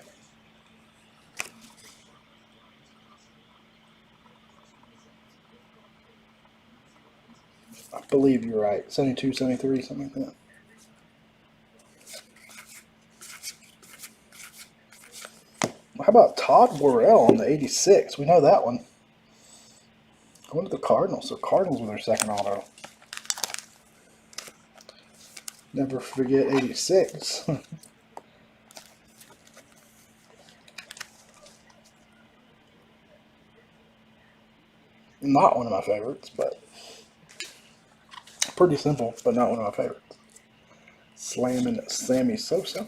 I believe you're right. 72, 73, something like that. How about Todd Worrell on the 86? We know that one. Going to the Cardinals. So Cardinals with their second auto. Never forget 86. Not one of my favorites, but pretty simple, but not one of my favorites. Slamming Sammy Sosa.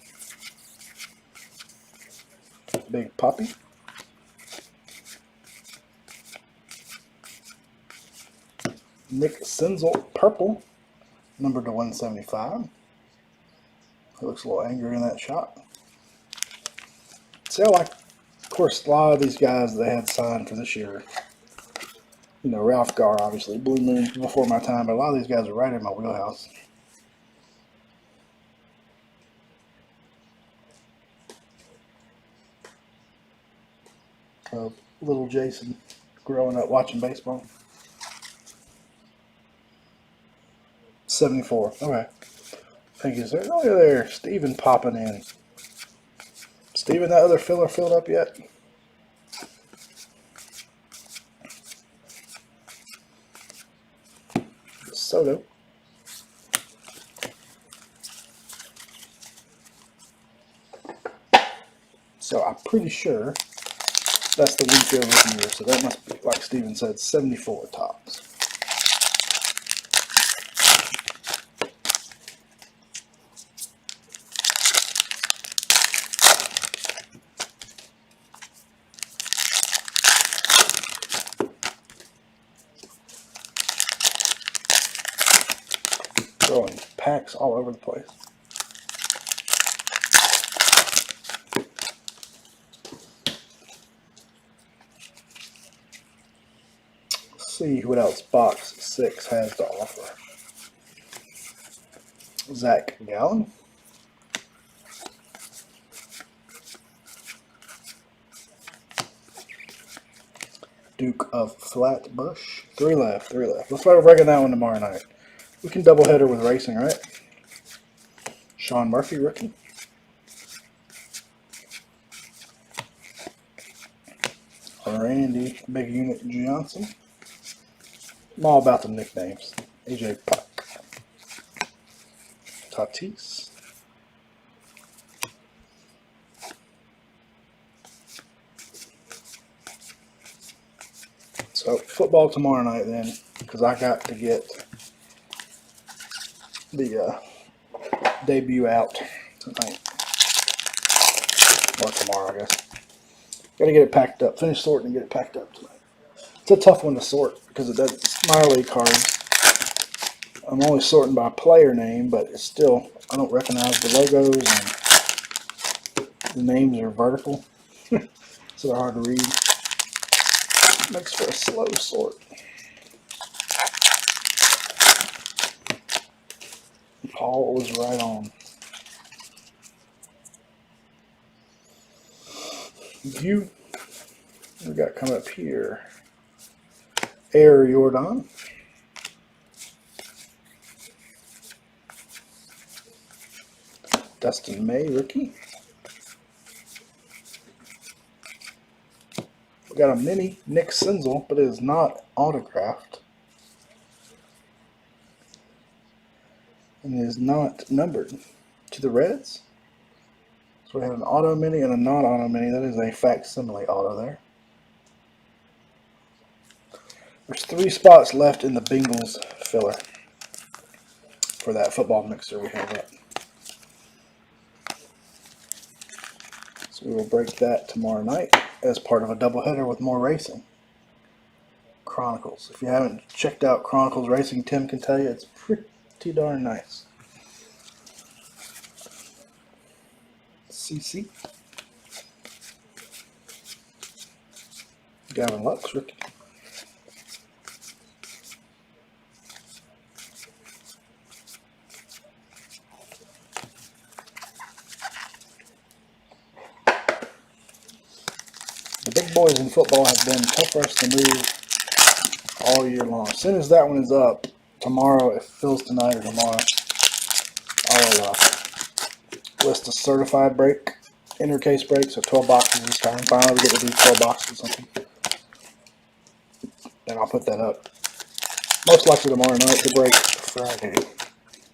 Big Puppy. Nick Senzel, purple, numbered to 175. He looks a little angry in that shot. See, I like, of course, a lot of these guys they had signed for this year. You know, Ralph Garr, obviously, Blue Moon before my time, but a lot of these guys are right in my wheelhouse. Little Jason growing up watching baseball. 74. Okay. Thank you, sir. Oh, yeah, there. Steven popping in. Steven, that other filler filled up yet? Soto. So I'm pretty sure that's the Winfield of the year. So that must be, like Steven said, 74 Topps. Throwing packs all over the place. Let's see what else box 6 has to offer. Zach Gallen. Duke of Flatbush. 3 left, 3 left. Let's try to reckon that one tomorrow night. We can doubleheader with racing, right? Sean Murphy, rookie. Randy Big Unit Johnson. I'm all about the nicknames. AJ Puck. Tatis. So football tomorrow night then, because I got to get the debut out tonight. Or tomorrow, I guess. Got to get it packed up. Finish sorting and get it packed up tonight. It's a tough one to sort because it doesn't minor league cards. I'm only sorting by player name, but it's still, I don't recognize the logos and the names are vertical, so they're hard to read. Makes for a slow sort. Paul was right on. You. We got coming up here. Air Jordan. Dustin May, rookie. We got a mini Nick Senzel, but it is not autographed. And it is not numbered. To the Reds. So we have an auto mini and a non-auto mini. That is a facsimile auto there. There's 3 spots left in the Bengals filler for that football mixer we have up. So we will break that tomorrow night as part of a doubleheader with more racing. Chronicles. If you haven't checked out Chronicles Racing, Tim can tell you it's pretty darn nice. CC. Gavin Lux, rookie. The big boys in football have been tough for us to move all year long. As soon as that one is up, tomorrow, if it fills tonight or tomorrow, I'll list a certified break, inner case break, so 12 boxes this time. Finally, we get to do 12 boxes or something. And I'll put that up. Most likely tomorrow night to break Friday,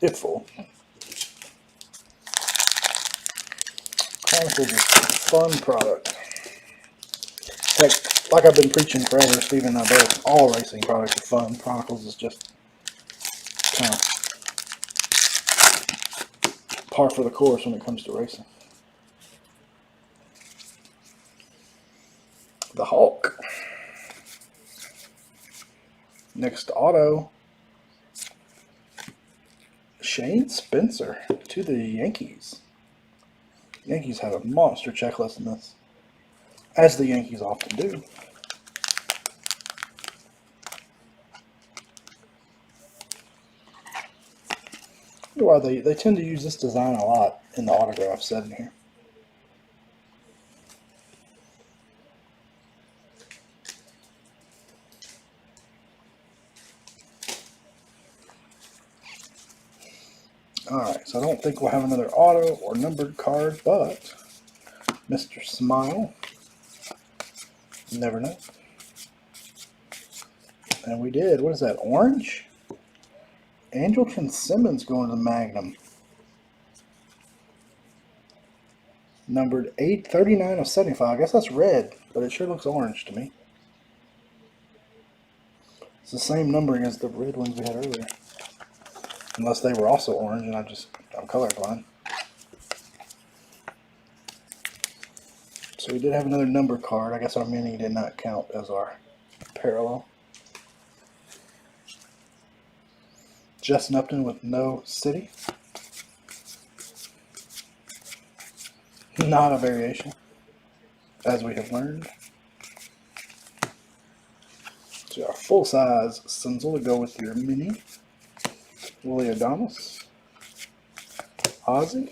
if full. Chronicles is a fun product. Heck, like I've been preaching forever, Steven and I both, all racing products are fun. Chronicles is just kind of par for the course when it comes to racing. The Hulk. Next auto. Shane Spencer to the Yankees. Yankees have a monster checklist in this, as the Yankees often do. Why they tend to use this design a lot in the autograph setting here. Alright, so I don't think we'll have another auto or numbered card, but Mr. Smile. You never know. And we did. What is that? Orange? Angelton Simmons going to the Magnum. Numbered 839 of 75. I guess that's red, but it sure looks orange to me. It's the same numbering as the red ones we had earlier. Unless they were also orange and I'm colorblind. So we did have another number card. I guess our mini did not count as our parallel. Justin Upton with no city. Not a variation, as we have learned. So our full size Senzel to go with your mini. Willie Adames. Ozzy.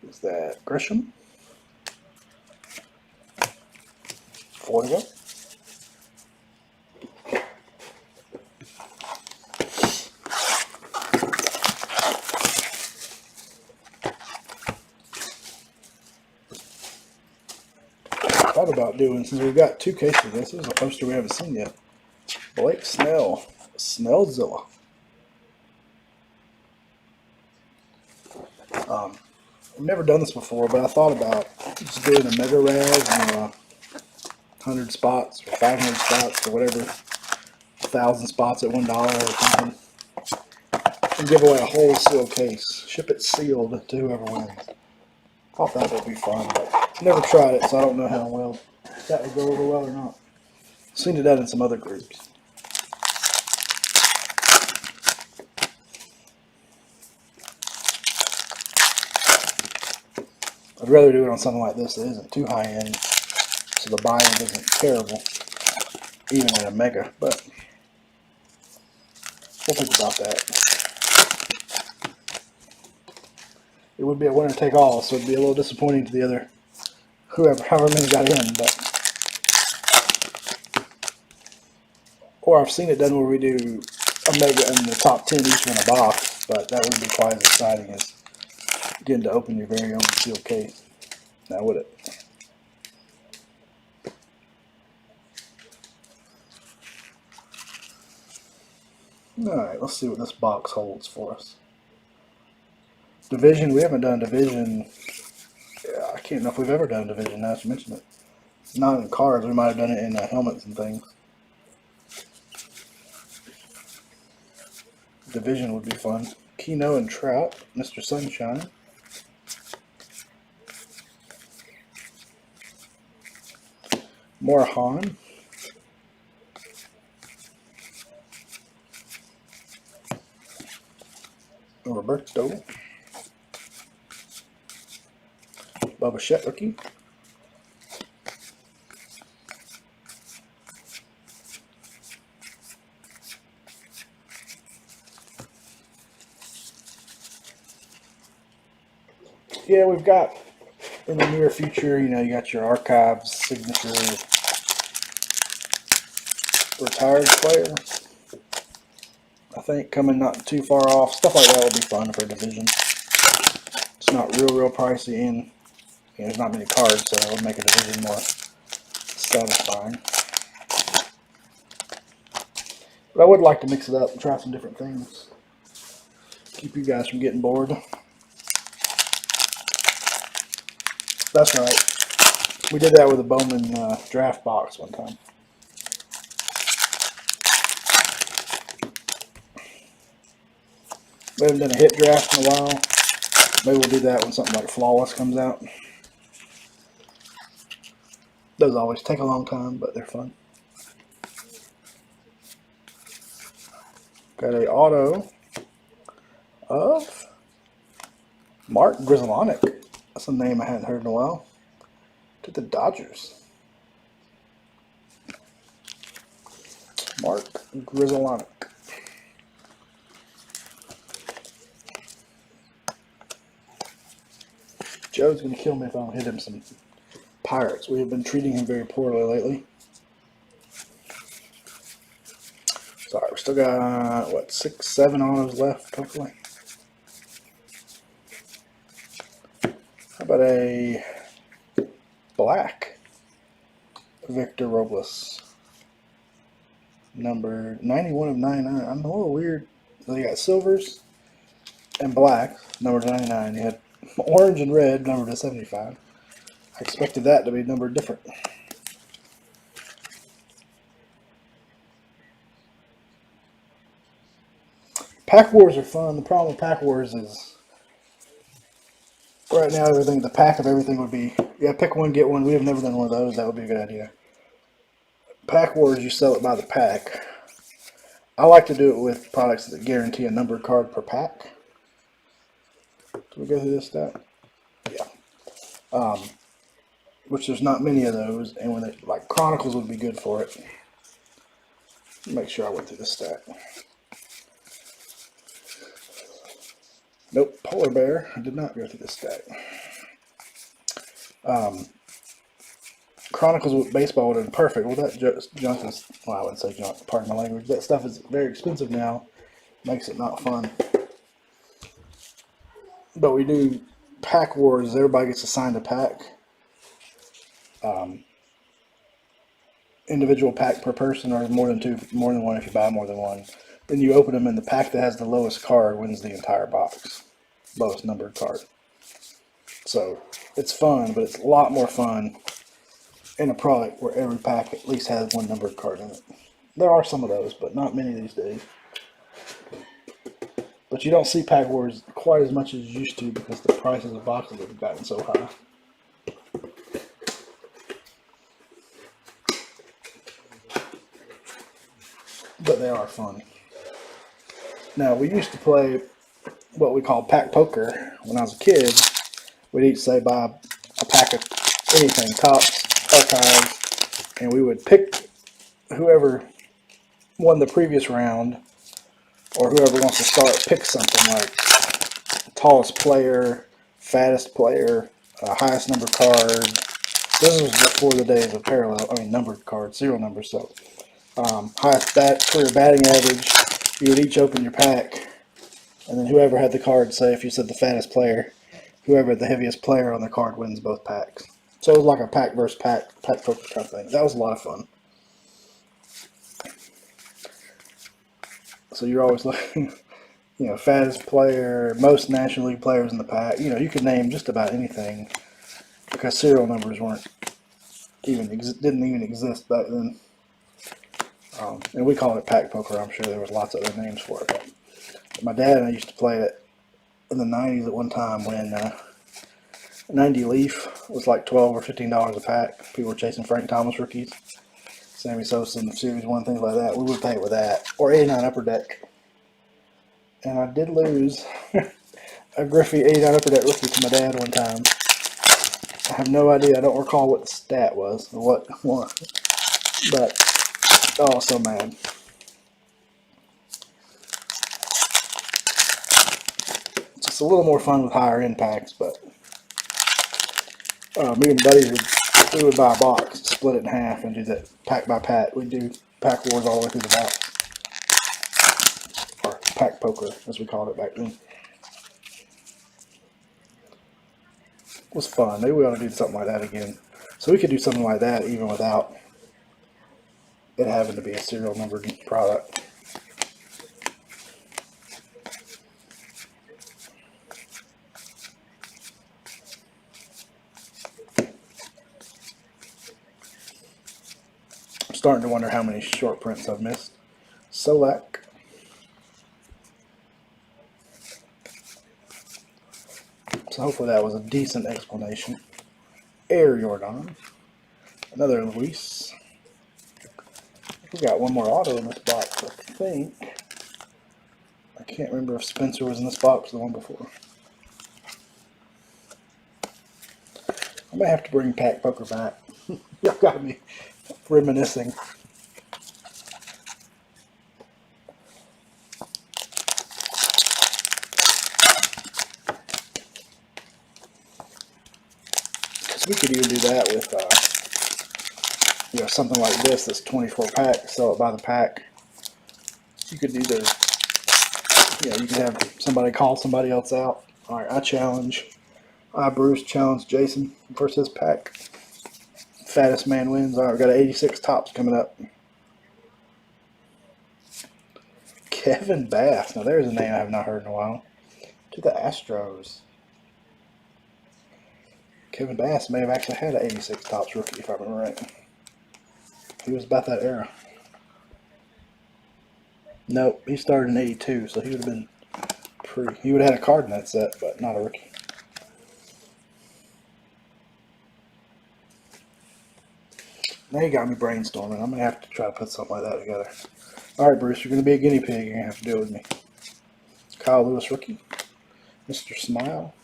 Is that Grisham? 4 to go. Thought about doing, since we've got 2 cases of this is a poster we haven't seen yet. Blake Snell, Snellzilla. I've never done this before, but I thought about just doing a mega raz and 100 spots or 500 spots or whatever, 1,000 spots at $1 or something, and give away a whole sealed case. Ship it sealed to whoever wins. Thought that would be fun, but never tried it, so I don't know how well that would go over well or not. Seen it done in some other groups. I'd rather do it on something like this that isn't too high end, so the buy-in isn't terrible, even at a mega, but we'll think about that. it would be a winner take all, so it'd be a little disappointing to the other however many got in. But or I've seen it done where we do a mega and the top 10 each in a box, but that wouldn't be quite as exciting as getting to open your very own sealed case. Now would it? Alright, let's see what this box holds for us. Division, we haven't done Division. Yeah, I can't know if we've ever done Division now that you mention it. Not in cards, we might have done it in helmets and things. Division would be fun. Keno and Trout, Mr. Sunshine. More Han. Roberto. Bubba Shet rookie. Yeah, we've got in the near future, you know, you got your archives, signature, retired player. I think coming not too far off. Stuff like that will be fun for a division. It's not real pricey, and you know, there's not many cards, so it would make a division more satisfying. But I would like to mix it up and try some different things. Keep you guys from getting bored. That's right. We did that with a Bowman draft box one time. We haven't done a hit draft in a while. Maybe we'll do that when something like Flawless comes out. Does always take a long time, but they're fun. Got a auto of Mark Grizzlonic. That's a name I hadn't heard in a while. To the Dodgers. Mark Grizzlonic. Joe's going to kill me if I don't hit him some Pirates. We have been treating him very poorly lately. Sorry, we still got, what, 6, 7 autos left, hopefully. How about a black Victor Robles? Number 91 of 99. I'm a little weird. So you got silvers and black, number 99. You had orange and red, number to 75. I expected that to be numbered different. Pack wars are fun. The problem with pack wars is right now everything, the pack of everything would be, yeah, pick one, get one. We have never done one of those. That would be a good idea. Pack wars, you sell it by the pack. I like to do it with products that guarantee a numbered card per pack. Do we go through this stat? Yeah. Which there's not many of those, and when it, like Chronicles would be good for it. Make sure I went through this stat. Nope, Polar Bear. I did not go through this stat. Chronicles with baseball would have been perfect. Well, that junk is, well, I wouldn't say junk, pardon my language. That stuff is very expensive now. Makes it not fun. But we do pack wars. Everybody gets assigned a pack. Individual pack per person, or more than one if you buy more than one. Then you open them, and the pack that has the lowest card wins the entire box. Lowest numbered card. So it's fun, but it's a lot more fun in a product where every pack at least has one numbered card in it. There are some of those, but not many these days. But you don't see pack wars quite as much as you used to because the prices of boxes have gotten so high. But they are fun. Now, we used to play what we call pack poker when I was a kid. We'd each say buy a pack of anything, Tops, Archives, and we would pick whoever won the previous round, or whoever wants to start, pick something like tallest player, fattest player, highest number card. This was before the days of numbered cards, serial numbers. So, highest career batting average. You would each open your pack, and then whoever had the card, say if you said the fattest player, whoever had the heaviest player on the card wins both packs. So it was like a pack versus pack poker kind of thing. That was a lot of fun. So you're always looking, fattest player, most National League players in the pack. You could name just about anything because serial numbers didn't even exist back then. And we called it pack poker. I'm sure there was lots of other names for it. But my dad and I used to play it in the 90s at one time when 90 Leaf was like $12 or $15 a pack. People were chasing Frank Thomas rookies, Sammy Sosa in the Series 1, things like that. We would pay it with that. Or 89 Upper Deck. And I did lose a Griffey 89 Upper Deck rookie to my dad one time. I have no idea. I don't recall what the stat was or what won. But, oh, so mad. It's just a little more fun with higher end packs, but me and buddies would buy a box, split it in half, and do that pack by pack. We'd do pack wars all the way through the box. Or pack poker, as we called it back then. It was fun. Maybe we ought to do something like that again. So we could do something like that even without it having to be a serial numbered product. I'm starting to wonder how many short prints I've missed. Solak. So hopefully that was a decent explanation. Air Jordan. Another Luis. We got one more auto in this box, I think. I can't remember if Spencer was in this box or the one before. I may have to bring pack poker back. Y'all got me reminiscing. Because we could even do that with something like this that's 24 packs, sell it by the pack. You could either, you could have somebody call somebody else out. All right, I challenge. Bruce challenge Jason versus pack. Fattest man wins. All right, we got 86 tops coming up. Kevin Bass. Now there's a name I have not heard in a while. To the Astros. Kevin Bass may have actually had an 86 tops rookie, if I remember right. He was about that era. Nope, he started in 82, so he would have been he would have had a card in that set, but not a rookie. Now you got me brainstorming. I'm going to have to try to put something like that together. Alright, Bruce, you're going to be a guinea pig. You're going to have to deal with me. Kyle Lewis rookie. Mr. Smile.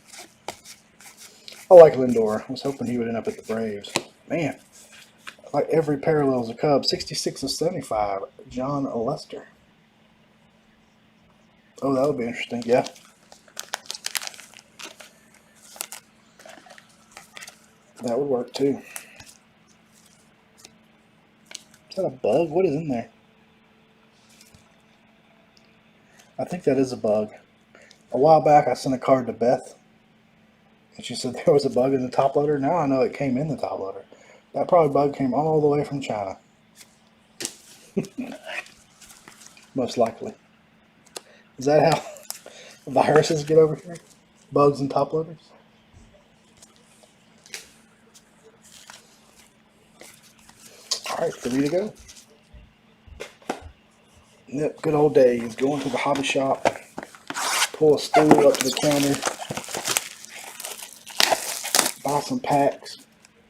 I like Lindor. I was hoping he would end up at the Braves. Man, like every parallel is a Cub. 66 of 75. John Lester. Oh, that would be interesting. Yeah. That would work too. Is that a bug? What is in there? I think that is a bug. A while back I sent a card to Beth and she said there was a bug in the top loader. Now I know it came in the top loader. That probably bug came all the way from China. Most likely. Is that how viruses get over here? Bugs and top loaders? Alright, 3 to go. Yep, good old days. Going to the hobby shop. Pull a stool up to the counter. Buy some packs.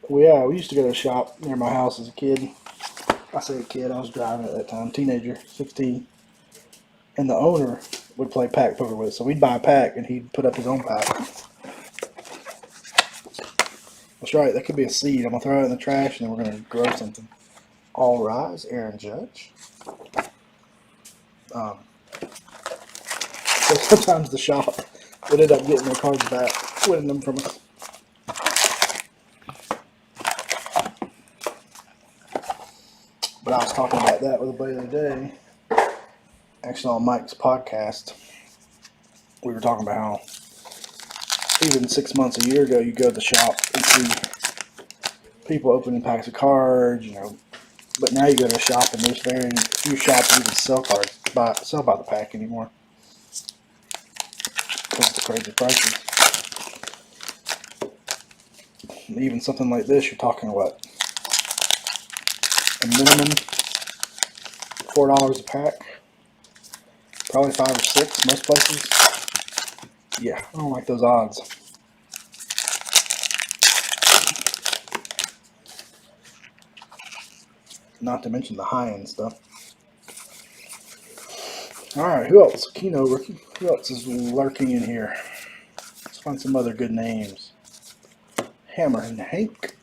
Well, we used to go to a shop near my house as a kid. I say a kid, I was driving at that time. Teenager, 16. And the owner would play pack poker with us. So we'd buy a pack and he'd put up his own pack. That's right, that could be a seed. I'm going to throw it in the trash and then we're going to grow something. All Rise, Aaron Judge. So sometimes the shop would end up getting their cards back. winning them from us. But I was talking about that with a buddy the other day. Actually, on Mike's podcast, we were talking about how even 6 months, a year ago, you go to the shop and see people opening packs of cards, you know. But now you go to a shop and there's very few shops that even sell cards, sell by the pack anymore. Because of the crazy prices. And even something like this, you're talking what? A minimum $4 a pack. Probably 5 or 6 most places. Yeah, I don't like those odds. Not to mention the high-end stuff. Alright, who else? Keno rookie. Who else is lurking in here? Let's find some other good names. Hammer and Hank.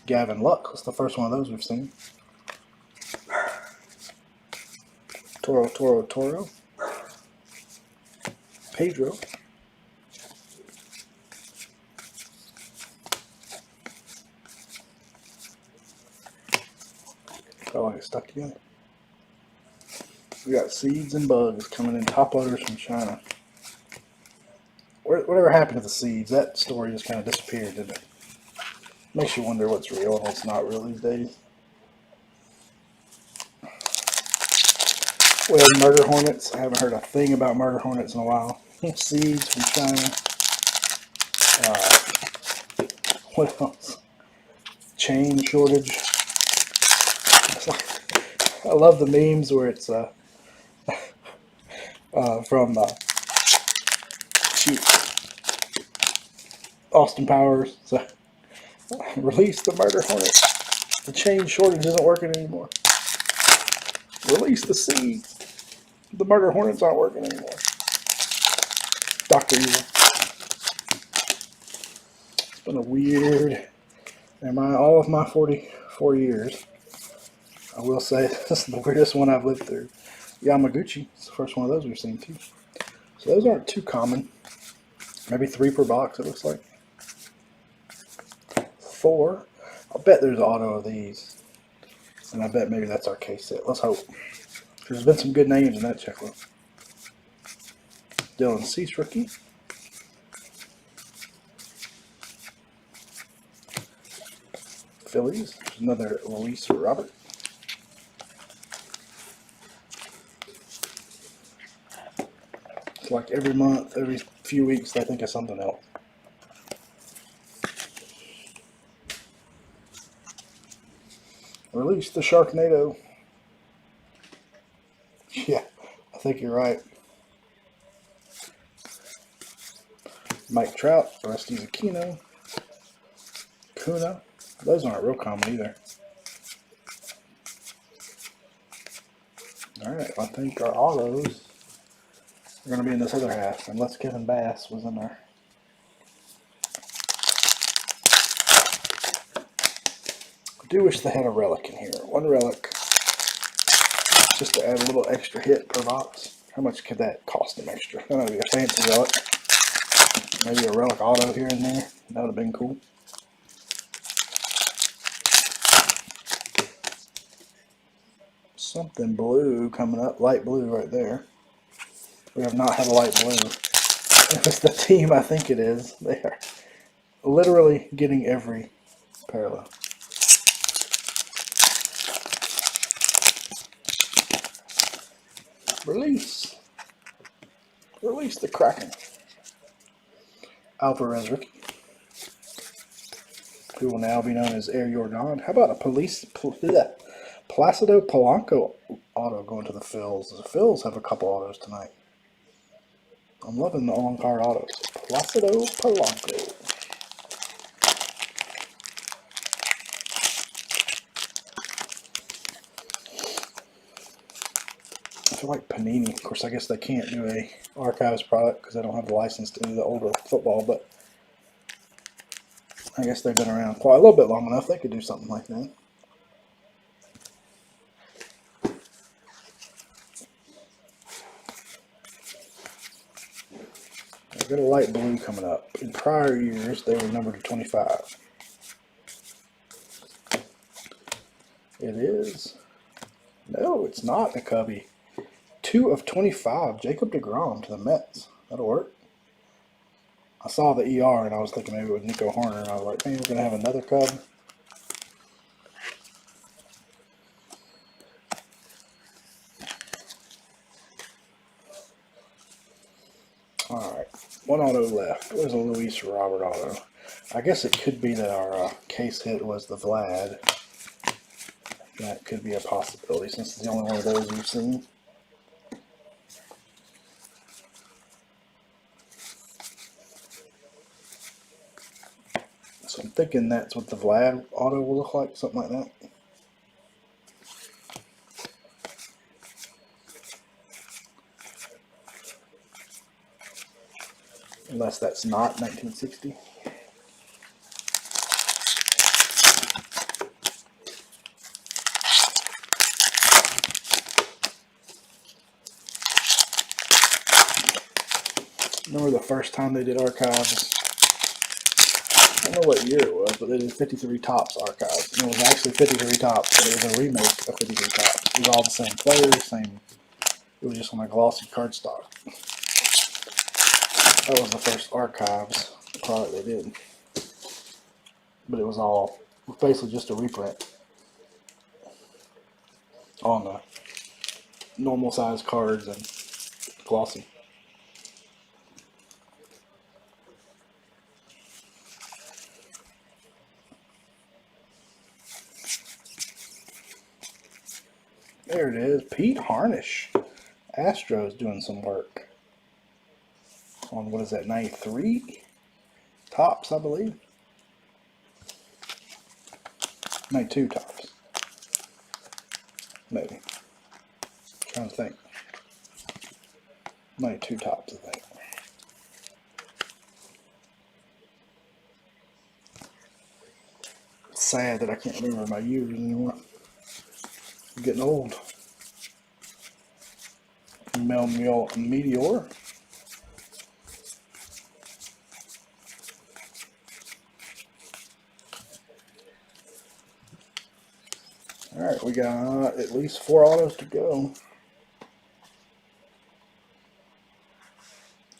Gavin Luck. That's the first one of those we've seen. Toro. Pedro. Felt like it stuck together. We got seeds and bugs coming in, top loaders from China. Whatever happened to the seeds? That story just kind of disappeared, didn't it? Makes you wonder what's real and what's not real these days. Well, murder hornets. I haven't heard a thing about murder hornets in a while. Seeds from China. What else? Chain shortage. I love the memes where it's from Austin Powers. So, release the murder hornet. The chain shortage isn't working anymore. Release the seeds. The murder hornets aren't working anymore. Dr. Evil. It's been a weird, in all of my 44 years, I will say this is the weirdest one I've lived through. Yamaguchi. It's the first one of those we've seen too. So those aren't too common. Maybe 3 per box, it looks like. 4. I'll bet there's an auto of these. And I bet maybe that's our case set. Let's hope. There's been some good names in that checklist. Dylan Cease rookie. Phillies. There's another Luis Robert. It's like every month, every few weeks, they think of something else. Release the Sharknado. Yeah, I think you're right. Mike Trout, Rusty Aquino, Kuna. Those aren't real common either. Alright, I think our autos are going to be in this other half, unless Kevin Bass was in there. I do wish they had a relic in here. 1 relic, just to add a little extra hit per box. How much could that cost them extra? That would be a fancy relic. Maybe a relic auto here and there. That would have been cool. Something blue coming up. Light blue right there. We have not had a light blue. If it's the team I think it is, they are literally getting every parallel. Release. Release the Kraken. Alvarez rookie, who will now be known as Air Jordan. How about a Placido Polanco auto going to the Phils? The Phils have a couple autos tonight. I'm loving the on-card autos. Placido Polanco. I feel like Panini. Of course, I guess they can't do a Archives product because they don't have the license to do the older football, but I guess they've been around quite a little bit long enough. They could do something like that. got a light blue coming up. In prior years, they were numbered to 25. It is. No, it's not a Cubby. 2 of 25. Jacob deGrom to the Mets. That'll work. I saw the ER and I was thinking maybe it was Nico Horner, and I was like, man, we're going to have another Cub. Alright, one auto left. There's a Luis Robert auto. I guess it could be that our case hit was the Vlad. That could be a possibility since it's the only one of those we've seen. So I'm thinking that's what the Vlad auto will look like, something like that. Unless that's not 1960. Remember the first time they did archives? I don't know what year it was, but they did 53 Topps archives. And it was actually 53 Topps, but it was a remake of 53 Topps. It was all the same players, same. It was just on a glossy cardstock. That was the first archives product they did. But it was basically just a reprint on the normal size cards and glossy. There it is. Pete Harnish. Astros doing some work. On what is that, 93? Topps, I believe. 92 Topps. Maybe. Trying to think. 92 Topps, I think. It's sad that I can't remember my years anymore. I'm getting old. Meteor. Alright, we got at least 4 autos to go.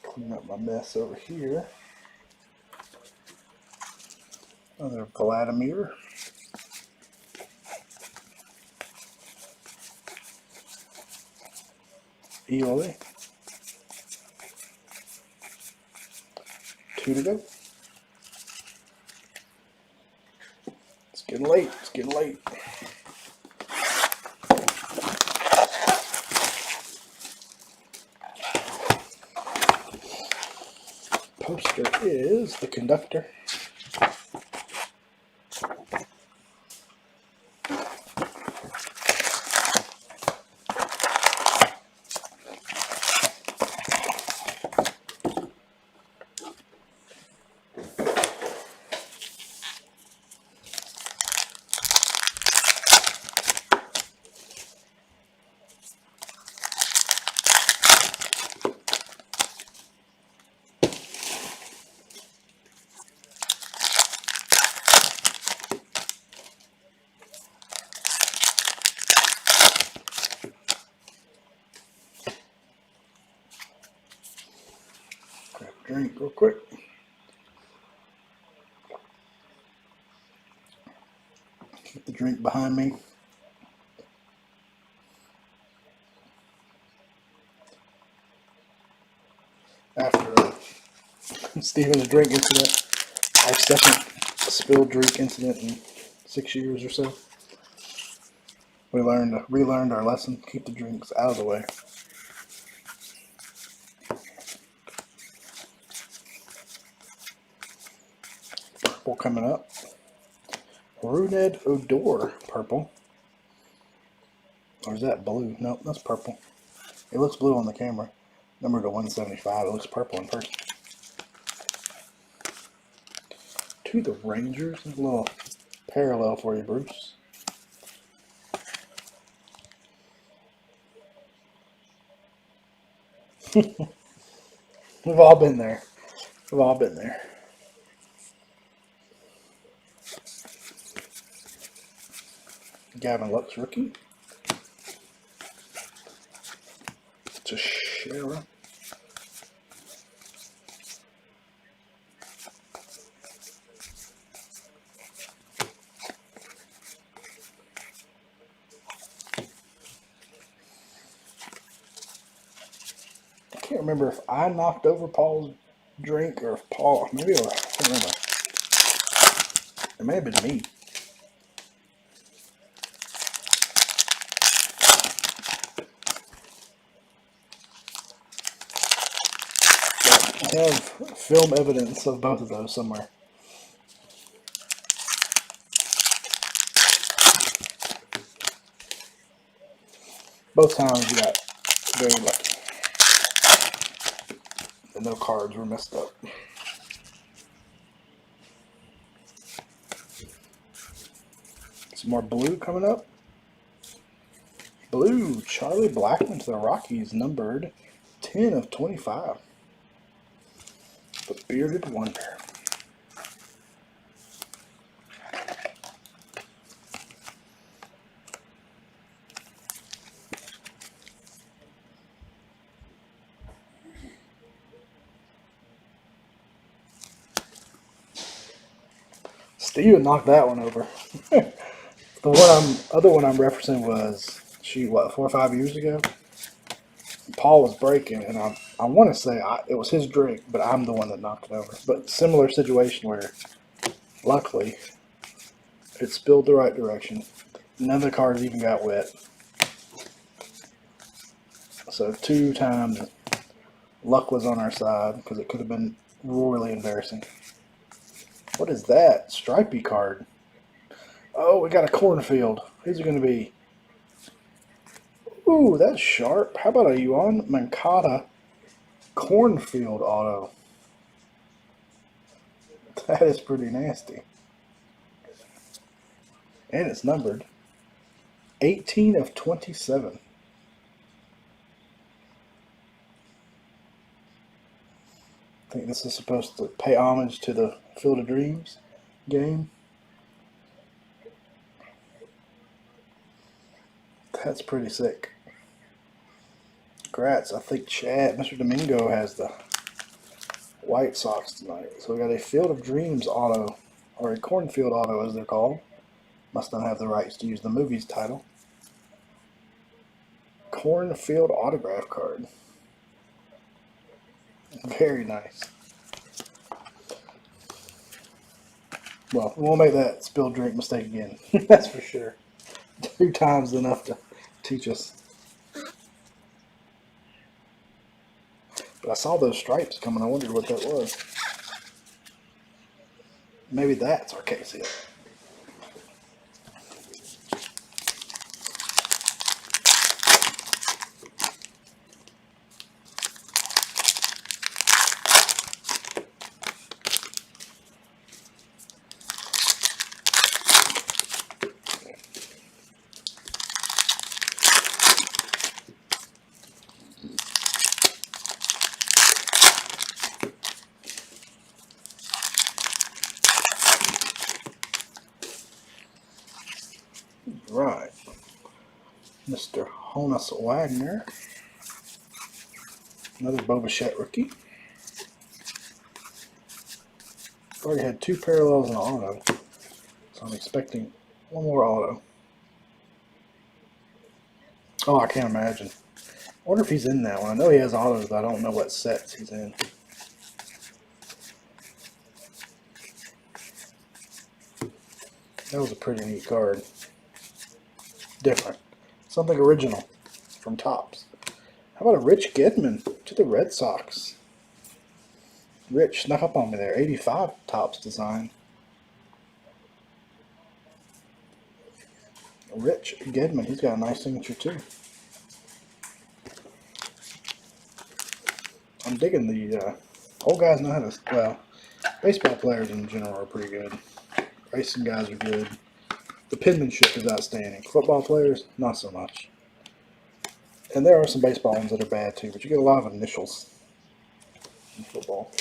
Clean up my mess over here. Another Vladimir. Eloy. 2 to go. It's getting late. It's getting late. Poster is the conductor. Grab a drink real quick. Keep the drink behind me. After Stephen's drink incident, our second spilled drink incident in 6 years or so. We relearned our lesson. Keep the drinks out of the way. Purple coming up. Rougned Odor, purple. Or is that blue? Nope, that's purple. It looks blue on the camera. Number to 175. It looks purple in person. To the Rangers. A little parallel for you, Bruce. We've all been there. We've all been there. Gavin Lux rookie. Teixeira. I can't remember if I knocked over Paul's drink or if Paul, maybe I can't remember. It may have been me. But I have film evidence of both of those somewhere. Both times we got very lucky. And no cards were messed up. Some more blue coming up. Blue, Charlie Blackmon to the Rockies, numbered 10 of 25. The Bearded Wonder. Steven knocked that one over. The other one I'm referencing was, shoot, what, 4 or 5 years ago? Paul was breaking, and I want to say it was his drink, but I'm the one that knocked it over. But similar situation where, luckily, it spilled the right direction. None of the cards even got wet. So 2 times, luck was on our side, because it could have been royally embarrassing. What is that? Stripey card. Oh, we got a cornfield. Who's it going to be? Ooh, that's sharp. How about a Yuan Mancada cornfield auto? That is pretty nasty. And it's numbered 18 of 27. I think this is supposed to pay homage to the Field of Dreams game. That's pretty sick. Congrats. I think Mr. Domingo has the White Sox tonight. So we got a Field of Dreams auto, or a cornfield auto as they're called. Must not have the rights to use the movie's title. Cornfield autograph card. Very nice. Well, we won't make that spilled drink mistake again. That's for sure. 2 times enough to teach us. But I saw those stripes coming. I wondered what that was. Maybe that's our case here. Right. Mr. Honus Wagner. Another Bo Bichette rookie. Already had 2 parallels in an auto. So I'm expecting one more auto. Oh, I can't imagine. I wonder if he's in that one. I know he has autos, but I don't know what sets he's in. That was a pretty neat card. Different. Something original from Topps. How about a Rich Gedman to the Red Sox? Rich snuck up on me there. 85 Topps design. Rich Gedman. He's got a nice signature too. I'm digging the old guys know how to, well, baseball players in general are pretty good. Racing guys are good. The penmanship is outstanding. Football players, not so much. And there are some baseball ones that are bad too, but you get a lot of initials in football.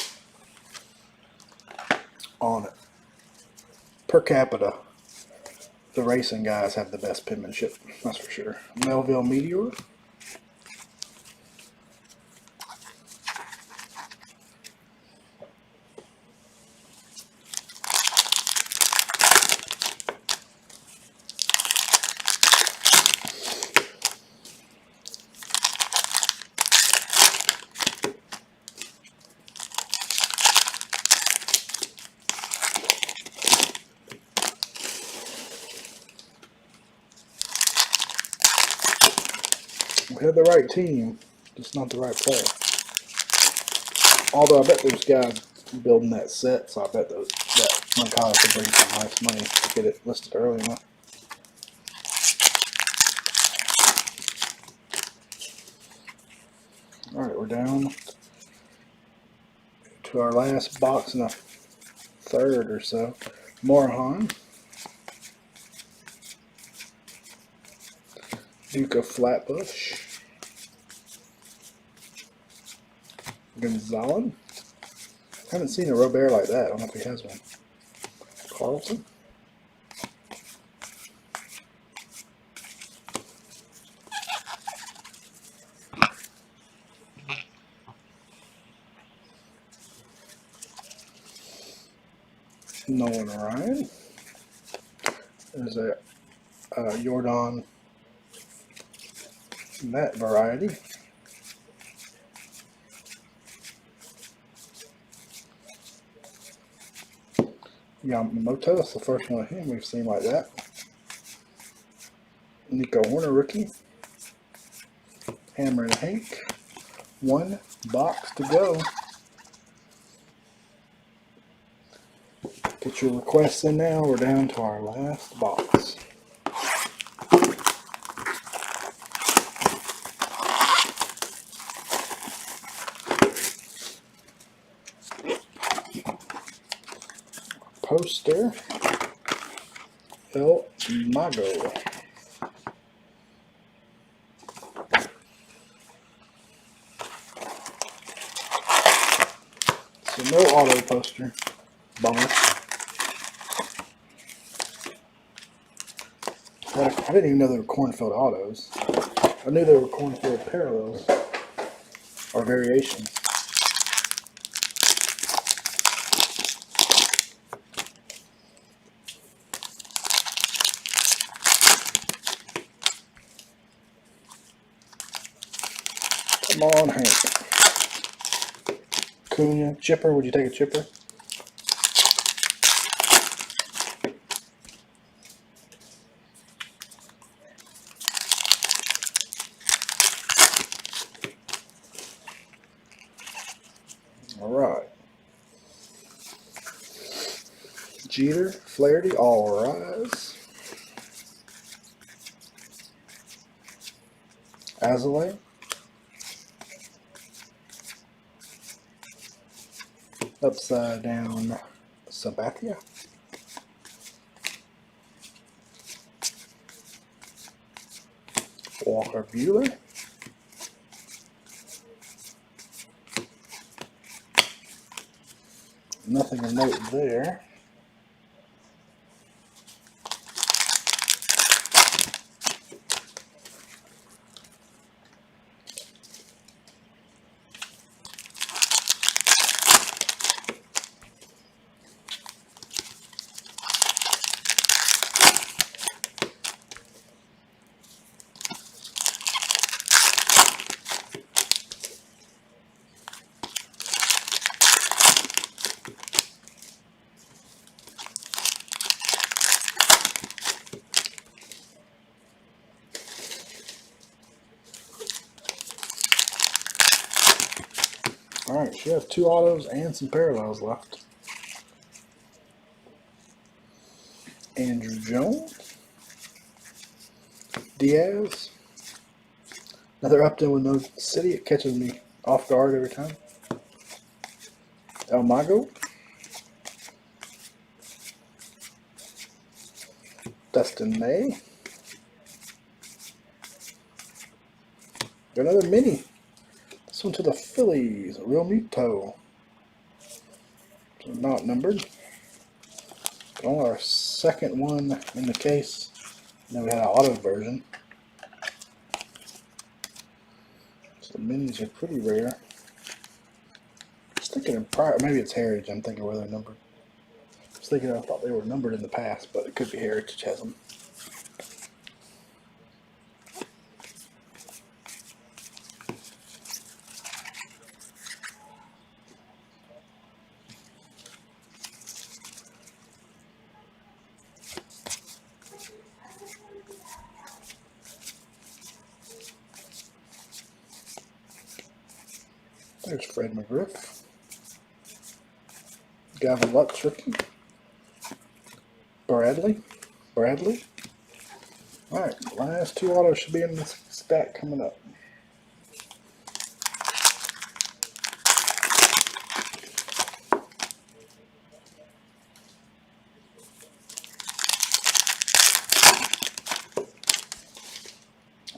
on it. Per capita, the racing guys have the best penmanship, that's for sure. Melville Meteor. We had the right team, just not the right player. Although I bet those guys building that set, so I bet that Mercado could bring some nice money to get it listed early enough. Alright, we're down to our last box and a third or so. Morahan. Duke of Flatbush. Gonzalez. Haven't seen a Robert like that. I don't know if he has one. Carlton. Nolan Ryan. There's a Jordan that variety. Yamamoto, that's the first one of him we've seen like that. Nico Horner rookie. Hammer and Hank. One box to go. Get your requests in now. We're down to our last box. Poster. El Mago. So no auto poster. Bummer. I didn't even know they were cornfield autos. I knew they were cornfield parallels or variations. Come on, Hank. Cunha. Chipper. Would you take a chipper? All right. Jeter. Flaherty. All rise. Azalea. Upside down Sabathia. Walker Buehler. Nothing of note there. Alright, she has two autos and some parallels left. Andrew Jones. Diaz. Another Upton with no city. It catches me off guard every time. El Mago. Dustin May. Got another mini. This one to the Phillies. Real Muto. So not numbered. Well, our second one in the case. And then we had an auto version. So the minis are pretty rare. I was thinking of prior, maybe it's Heritage. I'm thinking where they're numbered. I was thinking I thought they were numbered in the past, but it could be Heritage has them. There's Fred McGriff. Gavin Lux rookie. Bradley. Alright, last two autos should be in this stack coming up.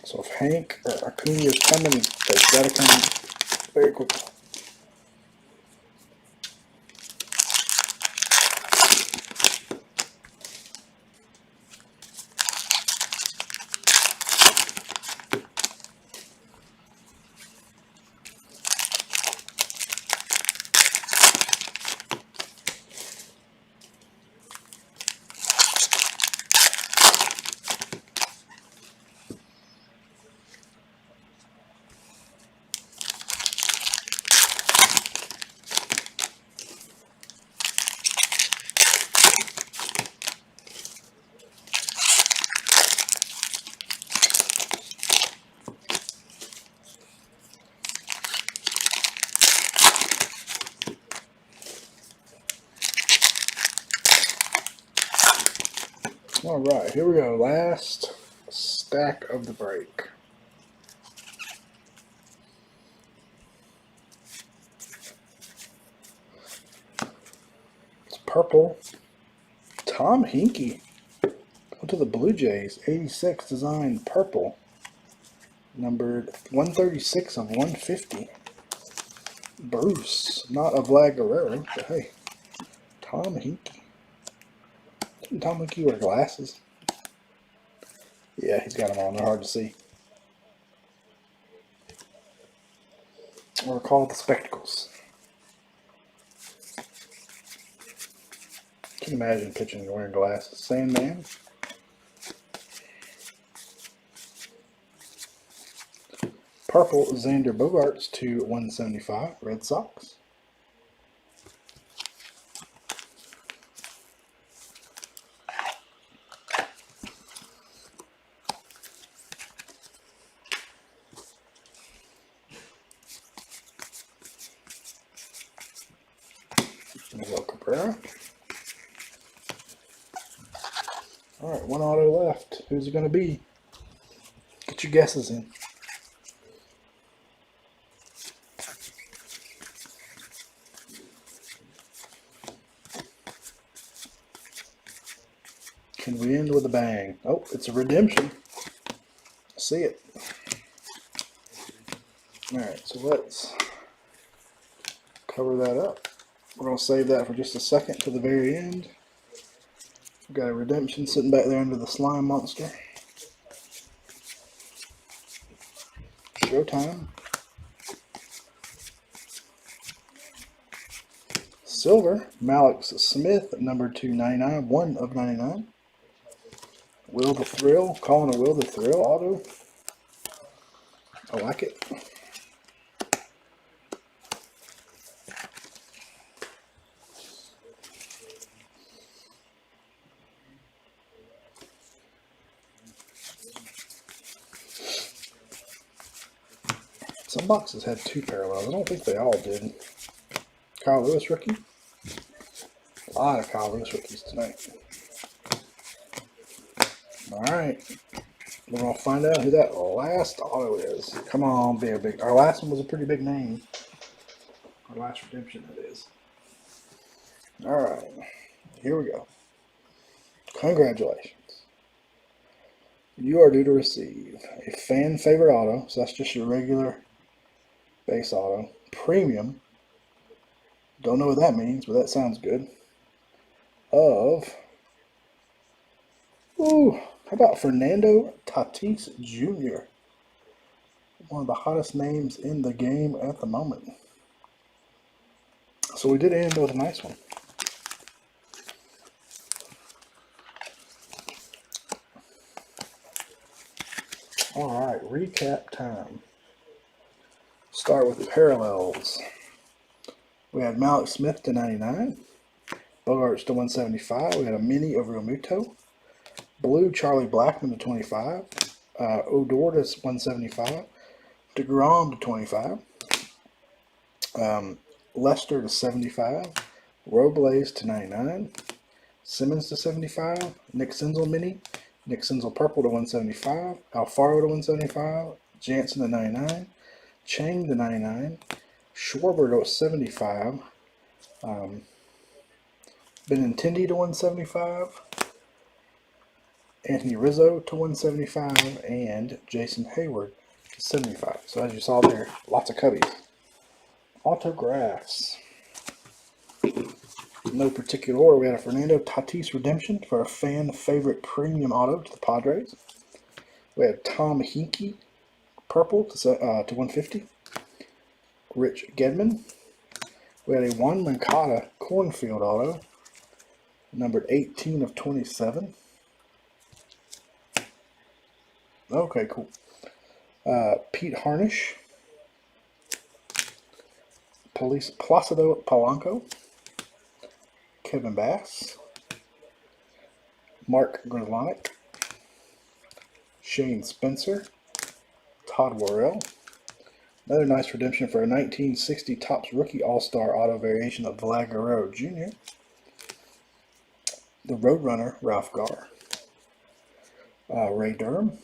So if Hank or Acuna is coming, they've got to come very quickly. Alright, here we go. Last stack of the break. It's purple. Tom Hinkie. Went to the Blue Jays. 86 design purple. Numbered 136 of 150. Bruce. Not a Vlad Guerrero, but hey. Tom Hinkie. Didn't Tom Hinkie wear glasses? Yeah, he's got them on. They're hard to see. Or called the spectacles. Can you imagine pitching and wearing glasses? Sandman. Purple Xander Bogaerts to 175. Red Sox. Miguel Cabrera. Alright, one auto left. Who's it going to be? Get your guesses in. Can we end with a bang? Oh, it's a redemption. See it. Alright, so let's cover that up. We're going to save that for just a second to the very end. We've got a redemption sitting back there under the slime monster. Showtime. Silver, Malik Smith, number 299, 1 of 99. Will the Thrill, calling a Will the Thrill auto. I like it. Some boxes had two parallels. I don't think they all did. Kyle Lewis rookie. A lot of Kyle Lewis rookies tonight. Alright. We're going to find out who that last auto is. Come on, be a big... Our last one was a pretty big name. Our last redemption, that is. Alright. Here we go. Congratulations. You are due to receive a fan favorite auto. So that's just your regular base auto. Premium. Don't know what that means, but that sounds good. Of Ooh, how about Fernando Tatis Jr.? One of the hottest names in the game at the moment. So we did end with a nice one. All right, recap time. Start with the parallels. We had Malik Smith to 99, Bogarts to 175. We had a mini of Realmuto, blue Charlie Blackmon to 25, Odor to 175, DeGrom to 25, Lester to 75, Robles to 99, Simmons to 75, Nick Senzel mini, Nick Senzel purple to 175, Alfaro to 175, Jansen to 99, Chang to 99, Schwarber to 75, Benintendi to 175, Anthony Rizzo to 175, and Jason Hayward to 75. So as you saw there, lots of cubbies. Autographs. No particular order. We had a Fernando Tatis redemption for a fan favorite premium auto to the Padres. We had Tom Hinkie purple to 150. Rich Gedman. We had a Juan Moncada cornfield auto, numbered 18 of 27. Okay, cool. Pete Harnish. Placido Polanco. Kevin Bass. Mark Grzelcyk. Shane Spencer. Todd Worrell. Another nice redemption for a 1960 Topps Rookie All-Star Auto variation of Vlad Guerrero Jr. The Roadrunner, Ralph Garr. Ray Durham.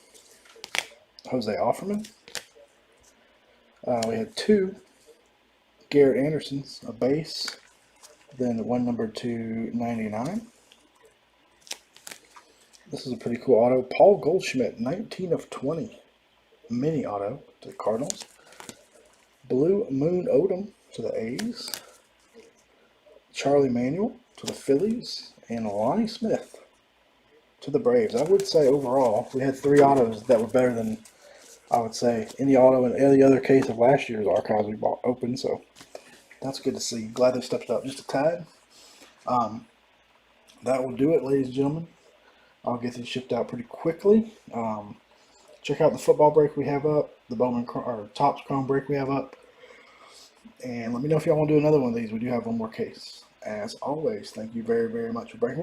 Jose Offerman. We had two Garrett Andersons, a base, then one numbered to 99. This is a pretty cool auto. Paul Goldschmidt, 19 of 20. Mini auto to the Cardinals. Blue Moon Odom to the A's. Charlie Manuel to the Phillies. And Lonnie Smith to the Braves. I would say overall, we had three autos that were better than, I would say, any auto in any other case of last year's archives we bought open. So that's good to see. Glad they stepped up just a tad. That will do it, ladies and gentlemen. I'll get these shipped out pretty quickly. Check out the football break we have up, the Bowman or Topps Chrome break we have up, and let me know if y'all want to do another one of these. We do have one more case. As always, thank you very, very much for breaking with us.